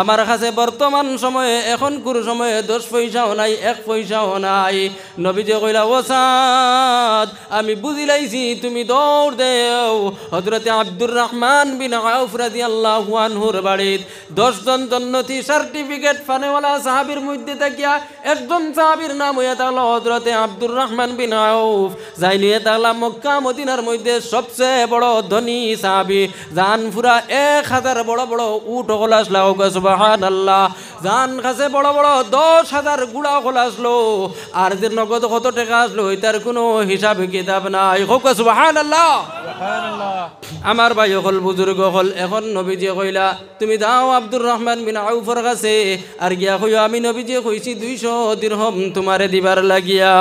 আমার কাছে বর্তমান সময়ে এখনকার সময়ে 10 পয়সাও নাই, 1 পয়সাও নাই। নবীজি কইলা, ও সাদ আমি বুঝি লাইছি, তুমি দৌড় দেও হযরতে আব্দুর রহমান বিন আউফ রাদিয়াল্লাহু আনহুর বাড়িত 10 জন জান্নাতি সার্টিফিকেট ফানেওয়ালা সাহাবীর মধ্যে থাকিয়া একজন সাহাবীর নাম হইয়া থাকল হযরতে আব্দুর রহমান বিন আউফ, যাই নিয়ে থাকলাম মক্কা মদিনার মধ্যে সবচেয়ে বড় ধনী সাহাবী সাহাবী জান ফুরা 1000 বড় বড় উট হল আসলা সুবহানাল্লাহ জান কাছে বড় বড় 10,000 গুড়া হল আসলো আর যে নগদ কত টাকা আসলো এটার কোনো হিসাব কিতাব নাই হোক সুবহানাল্লাহ সুবহানাল্লাহ আমার ভাই হল বুজুর্গ হল এখন নবীজি কইলা তুমি যাও আব্দুর রহমান বিন আউফর কাছে আর গিয়া কইও আমি নবীজি কইছি 200 দিরহম তোমারে দিবার লাগিয়া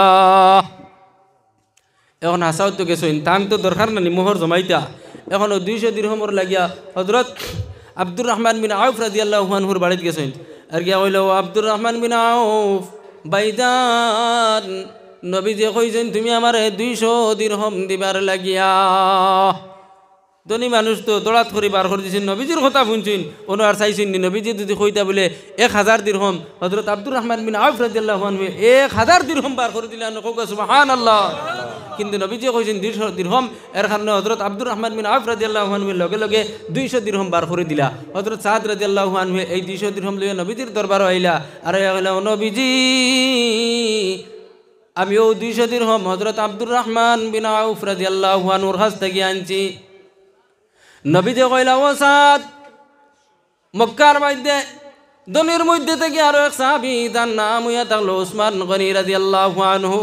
এখন হাসাও তো গেছইন তাম তো দরকার না মোহর জমাইতা এখন 200 দিরহমর লাগিয়া হযরত আব্দুর রহমান বিন আউফ রাদিয়াল্লাহু আনহুর বাড়িত গেছইন আর গিয়া কইলো আব্দুর রহমান বিন আউফ বাইদান নবীজি কইছেন তুমি আমারে 200 দিরহম দিবার লাগিয়া ধনী মানুষ তো দৌড়াত করে বার করে দিয়েছেন নবীজির কথা শুনছেন ওনো আর চাইছেন নি নবীজি যদি কইতা বলে 1000 দিরহম হযরত আব্দুর রহমান বিন আউফ রাদিয়াল্লাহু আনহু 1000 দিরহম বার করে দিলেন সুবহানাল্লাহ কিন্তু নবীজি কইছেন 200 দিরহম এর কারণে হযরত আব্দুর রহমান বিন আউফ রাদিয়াল্লাহু আনহুর লগে লগে 200 দিরহম বার করে দিলা হযরত সাদ রাদিয়াল্লাহু আনহু এই 200 দিরহম লইয়া নবীজির দরবারে আইলা আর কইলা নবীজি আমিও 200 দিরহম হযরত আব্দুর রহমান বিন আউফ রাদিয়াল্লাহু আনহুর কাছ থেকে আনছি নবীজি কইলা ও সাদ মক্কার মধ্যে দনের মধ্যে থেকে আরো এক সাহাবী তার নাম হইয়া থাকলো উসমান গনি রাদিয়াল্লাহু আনহু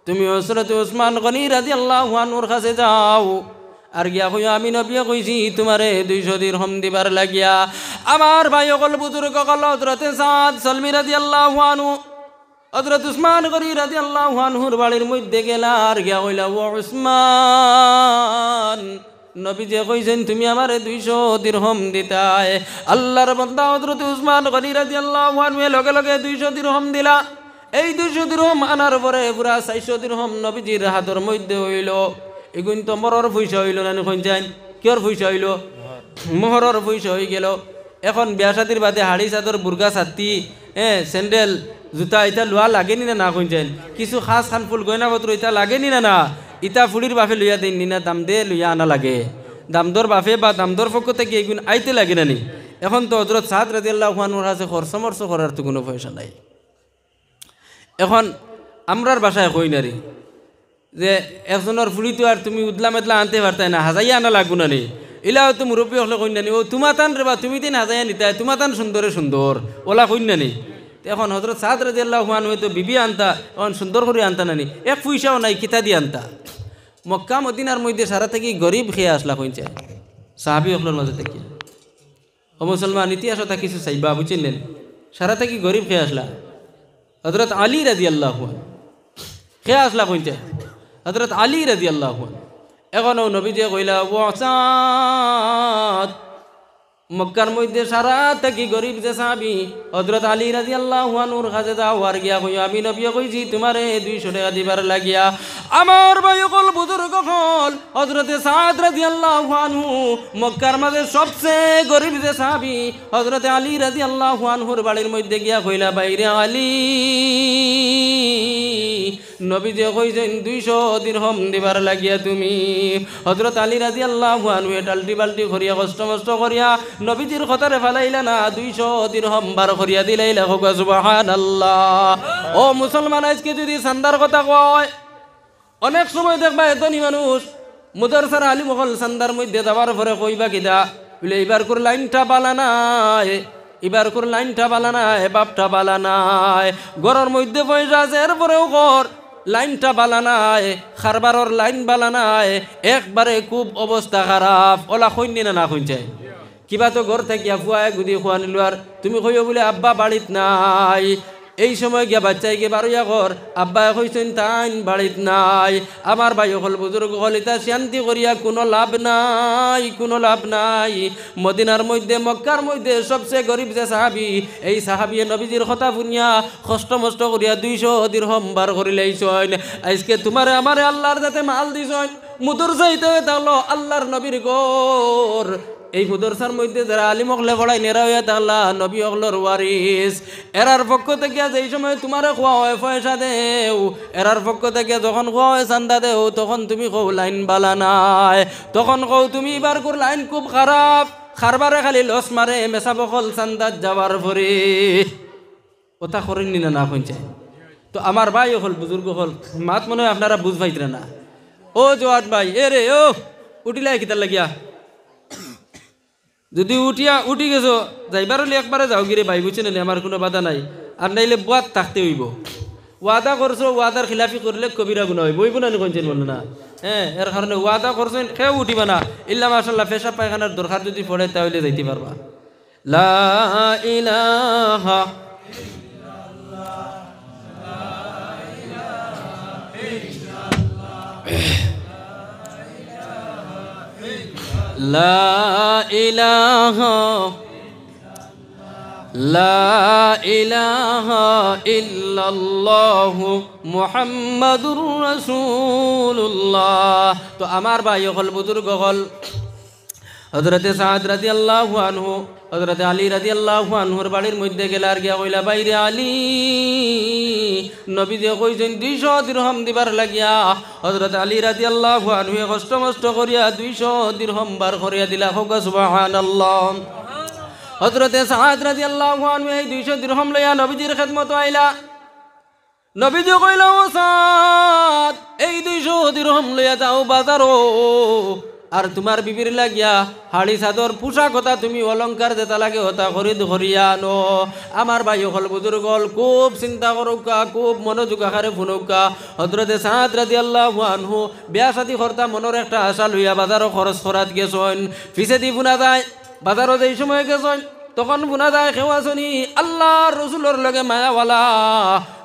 তুমি হযরত উসমান গনি রাদিয়াল্লাহু আনহুর কাছে যাও আর গিয়া কইও আমি নবী কইছি তোমারে 200 দিরহম দিবার লাগিয়া আমার ভাই সকল বুজুর্গ সকল হযরত সাদ সালমি রাদিয়াল্লাহু আনহু হযরত উসমান গনি রাদিয়াল্লাহু আনহুর বাড়ির মধ্যে গেলা আর গিয়া কইলা ও উসমান নবীজি কইছেন তুমি আমারে 200 দিরহম দিতায় আল্লাহর বান্দা হযরত উসমান গনি রাদিয়াল্লাহু আনহু লগে লগে 200 দিরহম দিলা এই 200 দিরহম আনার পরে পুরা 400 দিরহম নবীজির হাতের মধ্যে হইল এগুন তো মরর পয়সা হইল না কোন যান কিয়র পয়সা হইল মোহরর পয়সা হয়ে গেল এখন বিয়া শাদির বাদে হাড়ি চাদর বুরগা ছাতি স্যান্ডেল জুতা এটা লোয়া লাগেনি না না কোন যান কিছু খাস খানফুল গয়না পত্র এটা লাগেনি না না ইটা ফুলির বাফে লইয়া দিন না দাম দে লইয়া আনা লাগে দামদর বাফে বা দামদর পক্ষ থেকে এগুন আইতে লাগে না নি এখন তো হযরত সাদ রাদিয়াল্লাহু আনহুর কাছে খরচ করার তো কোনো পয়সা নাই এখন আমরার বাসায় কই নারি যে একজনের ফুলি তো আর তুমি উদলা মেদলা আনতে পারতাই না হাজাইয়া আনা লাগবো না নি ইলাও তো মুরব্বী হলে কই নানি ও তোমাতান রে বা তুমি দিন হাজাইয়া নিতাই তোমাতান সুন্দরে সুন্দর ওলা কই নানি এখন হযরত সাদ রাদিয়াল্লাহু আনহু তো বিবি আনতা এখন সুন্দর করে আনতা নানি এক পয়সাও নাই কিতা দিয়ে আনতা মক্কা মদিনার মধ্যে সারা থেকে গরিব খেয়ে আসলা কইছে সাহাবী হলর মাঝে থেকে ও মুসলমান ইতিহাসটা কিছু চাইবা বুঝলেন সারা থেকে গরিব খেয়ে আসলা হযরত আলী রাদিয়াল্লাহু আনহু খেয়ে আসলা কইছে হযরত আলী রাদিয়াল্লাহু আনহু এখন নবীজি কইলা ও সাদ মক্কার মধ্যে সারা থেকে গরিব যে সাহাবী হযরত আলী রাদিয়াল্লাহু আনহুর কাছে যাও আর গিয়া কইও আমি নবী কইছি তোমারে 200 টাকা দিবার লাগিয়া আমার ভাই সকল বুজুর্গ সকল হযরত সাদ রাদিয়াল্লাহু আনহু মক্কার মাঝে সবচেয়ে গরিব যে সাহাবী হযরত আলী রাদিয়াল্লাহু আনহুর বাড়ির মধ্যে গিয়া কইলা বাইরে আলী নবীজি কইছেন 200 দিরহম দিবার লাগিয়া তুমি হযরত আলী রাদিয়াল্লাহু আনহু টালটি বালটি করিয়া কষ্ট মষ্ট করিয়া নবীজির কথারে ফেলাইলা না 200 দিরহম বার করিয়া দিলাইলা সুবহানাল্লাহ ও মুসলমান আজকে যদি সান্দার কথা কয় অনেক সময় দেখবা এতনি মানুষ মুদরসার আলিম হল সান্দার মধ্যে যাওয়ার পরে কইবা কিদা বলে এবার করে লাইনটা বালা নাই এবার করে লাইনটা বালা নাই বাপটা বালা নাই ঘরের মধ্যে পয়সা আছে এরপরেও ঘর লাইনটা বালা নাই খারবারর লাইন বালা নাই একবারে খুব অবস্থা খারাপ ওলা কইনি না না কইছে কিবা তো ঘর থেকে ফুয়ায় গুদি খোয়া নিল আর তুমি কইও বলে আব্বা বাড়িত নাই এই সময় গিয়া বাচ্চাই গিয়ে বারোয়া ঘর আব্বা কইছেন তাইন বাড়িত নাই আমার ভাই হল বুজুর্গ হল এটা শান্তি করিয়া কোনো লাভ নাই কোনো লাভ নাই মদিনার মধ্যে মক্কার মধ্যে সবচেয়ে গরিব যে সাহাবী এই সাহাবী নবীজির কথা শুনিয়া কষ্ট মষ্ট করিয়া 200 দিরহম বার করিলাইছেন আজকে তোমারে আমারে আল্লাহর যাতে মাল দিছেন মুদুর যাইতে তাহলো আল্লাহর নবীর ঘর এই মুদরসার মধ্যে যারা আলিম হকলে পড়াই নেরা হইয়া তাহলা নবী হকলর ওয়ারিস এরার পক্ষ থেকে যেই সময় তোমারে খোয়া হয় পয়সা দেও এরার পক্ষ থেকে যখন খোয়া হয় চান্দা দেও তখন তুমি কও লাইন বালা নাই তখন কও তুমি এবার কর লাইন খুব খারাপ খারবারে খালি লস মারে মেসা বকল চান্দাত যাওয়ার পরে কথা করেন নি না পঞ্চায়েত তো আমার ভাই হল বুজুর্গ হল মাত মনে হয় আপনারা বুঝ পাইতরা না ও জোয়াত ভাই এ রে ও উঠিলাই কিতার লাগিয়া যদি উঠি গেছো যাইবার হলে একবারে যাও গিরে ভাই বুঝছেন না আমার কোনো বাধা নাই আর নাইলে বাদ থাকতে হইব ওয়াদা করছো ওয়াদার খিলাফি করলে কবিরা গুনাহ হইব হইব না কোনছেন মনে না হ্যাঁ এর কারণে ওয়াদা করছেন কেউ উঠিবা না ইল্লা মাশাআল্লাহ পেশাব পায়খানার দরকার যদি পড়ে তাহলে যাইতে পারবা লা ইলাহা লা ইলাহা লা ইলাহা ইল্লাল্লাহু মুহাম্মাদুর রাসূলুল্লাহ। তো আমার ভাই হল বুজুর্গ হল হযরতে সাদ রাদিয়াল্লাহু আনহু হযরতে আলী রাদিয়াল্লাহু আনহুর বাড়ির মধ্যে গেলার গিয়া কইলা বাইরে আলী নবী যে কইছেন 200 দিরহাম দিবার লাগিয়া হযরত আলী রাদিয়াল্লাহু আনহু কষ্ট মষ্ট করিয়া 200 দিরহাম বার করিয়া দিলা হোক সুবহানাল্লাহ। হযরতে সাদ রাদিয়াল্লাহু আনহু এই 200 দিরহাম লইয়া নবীজির খিদমত আইলা নবীজি কইলা ও সাদ এই 200 দিরহাম লইয়া যাও বাজারো আর তোমার বিবির লাগিয়া হাড়ি চাদর পোশাক কথা তুমি অলংকার যেটা লাগে হতা খরিদ করিয়া আনো। আমার ভাই হল বুজুর্গ হল খুব চিন্তা করুকা খুব মনোযোগ আকারে শুনুকা হযরতে সাদ রাদিয়াল্লাহু আনহু বিয়া শাদী করতা মনের একটা আশা লইয়া বাজারও খরচ করাত গেছন পিছে দি বুনা যায় বাজারও যেই সময় গেছন তখন বুনা যায় খেওয়াছনি আল্লাহর রসুলের লগে মায়াওয়ালা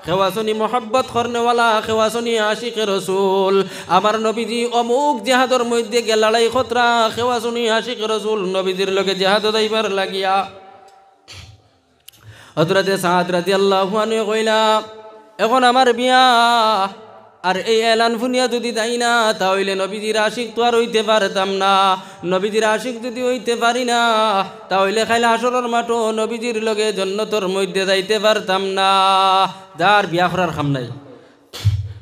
খেওয়াছনি মোহাব্বত করনেওয়ালা খেওয়াছনি আশিকে রসুল আমার নবীজি অমুক জেহাদর মধ্যে গে লড়াই খতরা খেওয়াছনি আশিকে রসুল নবীজির লগে জেহাদ যাইবার লাগিয়া হযরতে সাদ রাদিয়াল্লাহু আনহু কইলা এখন আমার বিয়া আর এই এলান ফুনিয়া যদি যাই না তাহলে নবীজির আশিক তো আর হইতে পারতাম না নবীজির আশিক যদি হইতে পারি না তাহলে খাইলে হাসরের মাঠও নবীজির লগে জান্নাতের মধ্যে যাইতে পারতাম না যার বিয়া করার কাম নাই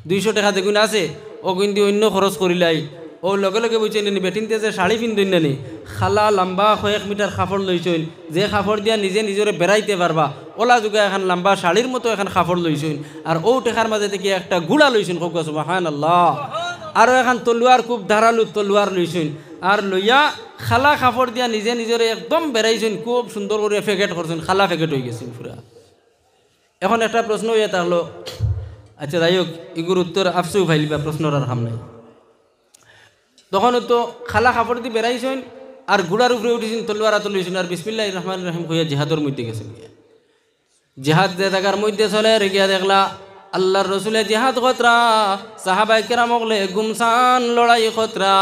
200 টাকা দেখুন আছে ও কিন্তু অন্য খরচ করিলাই ও লগে লগে বুঝছেন নি বেটিনতে যে শাড়ি পিন্ধুন নি খালা লম্বা 1 মিটার কাপড় লইছেন যে কাপড় দিয়া নিজে নিজরে বেড়াইতে পারবা ওলা যুগে এখন লম্বা শাড়ির মতো এখন কাপড় লইছেন আর ও টেকার মাঝে থেকে একটা গুড়া লইছেন খুব সুবহানাল্লাহ আর এখন তলোয়ার খুব ধারালু তলোয়ার লইছেন আর লইয়া খালা কাপড় দিয়া নিজে নিজরে একদম বেড়াইছেন খুব সুন্দর করে ফেকেট করছেন খালা ফেকেট হয়ে গেছেন পুরা। এখন একটা প্রশ্ন হইয়া থাকলো আচ্ছা যাই হোক এগুর উত্তর আফসু ফাইলিবা প্রশ্নর আর হাম নাই তখন তো খালা কাপড় দিয়ে বেড়াইছেন আর ঘোড়ার উপরে উঠেছেন তলোয়ার আত লইছেন আর বিসমিল্লাহির রহমানির রহিম কইয়া জিহাদর মধ্যে গেছেন জিহাদ যে জায়গার মধ্যে চলে রেগিয়া দেখলা আল্লাহর রসুলে জিহাদ খতরা সাহাবায়ে কেরাম হলে গুমসান লড়াই খতরা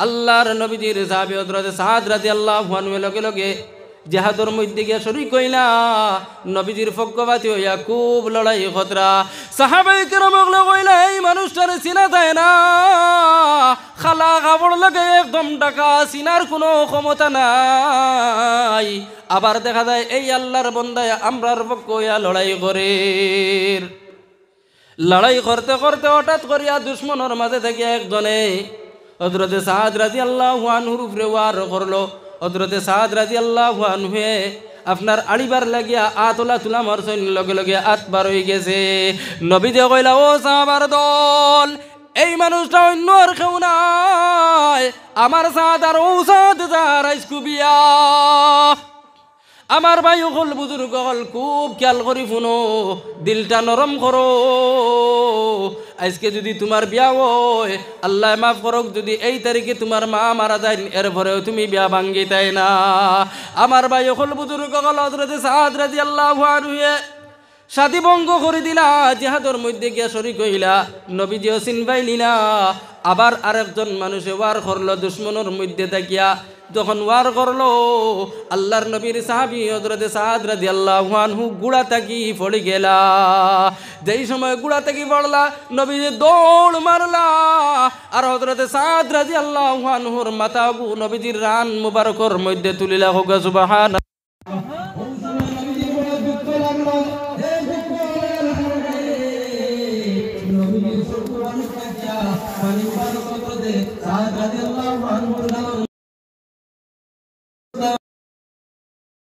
আল্লাহর নবীজির সাহাবী হযরত সাদ রাদিয়াল্লাহু আনহু লগে লগে জিহাদর মধ্যে গিয়া শরীক কইলা নবীজির পক্ষপাতী হইয়া খুব লড়াই খতরা সাহাবায়ে কেরাম হলে কইলা এই মানুষটার চিনা যায় না খালা কাপড় লাগে একদম ডাকা চিনার কোনো ক্ষমতা নাই আবার দেখা যায় এই আল্লাহর বান্দায় আমরার পক্ষ হইয়া লড়াই করে লড়াই করতে করতে হঠাৎ করিয়া দুশ্মনের মাঝে থেকে একজনে হযরতে সাদ রাদিয়াল্লাহু আনহুর উপরে ওয়ার করলো হযরতে সাদ রাদিয়াল্লাহু আনহু আপনার আড়িবার লাগিয়া আতলা তুলা মারছেন লগে লগে আতবার হয়ে গেছে নবী যে কইলা ও সাহাবার দল এই মানুষটা অন্য আর কেউ নাই আমার সাদ আর ও সাদ যার আইসকুবিয়া আমার ভাই হল বুজুর্গ হল খুব খেয়াল করি শুনো দিলটা নরম করো আজকে যদি তোমার বিয়া হয় আল্লাহ মাফ করক যদি এই তারিখে তোমার মা মারা যায় এরপরেও তুমি বিয়া ভাঙ্গি তাই না আমার ভাই হল বুজুর্গ হল হযরতে সাদ রাদিয়াল্লাহু আনহু শাদী ভঙ্গ করে দিলা জিহাদর মধ্যে গিয়া শরীক হইলা নবীজিও চিনবাইলি না আবার আরেকজন মানুষে ওয়ার করলো দুশ্মনের মধ্যে থাকিয়া যখন ওয়ার করলো আল্লাহর নবীর সাহাবী হযরতে সাদ রাদিয়াল্লাহু আনহু গুড়া তাকি পড়ে গেলা যেই সময় গুড়া তাকি পড়লা নবীজি দৌড় মারলা আর হযরতে সাদ রাদিয়াল্লাহু আনহুর মাথা নবীজির রান মুবারকর মধ্যে তুলিলা হোক সুবহানাল্লাহ সাদ রাদিয়াল্লাহু আনহু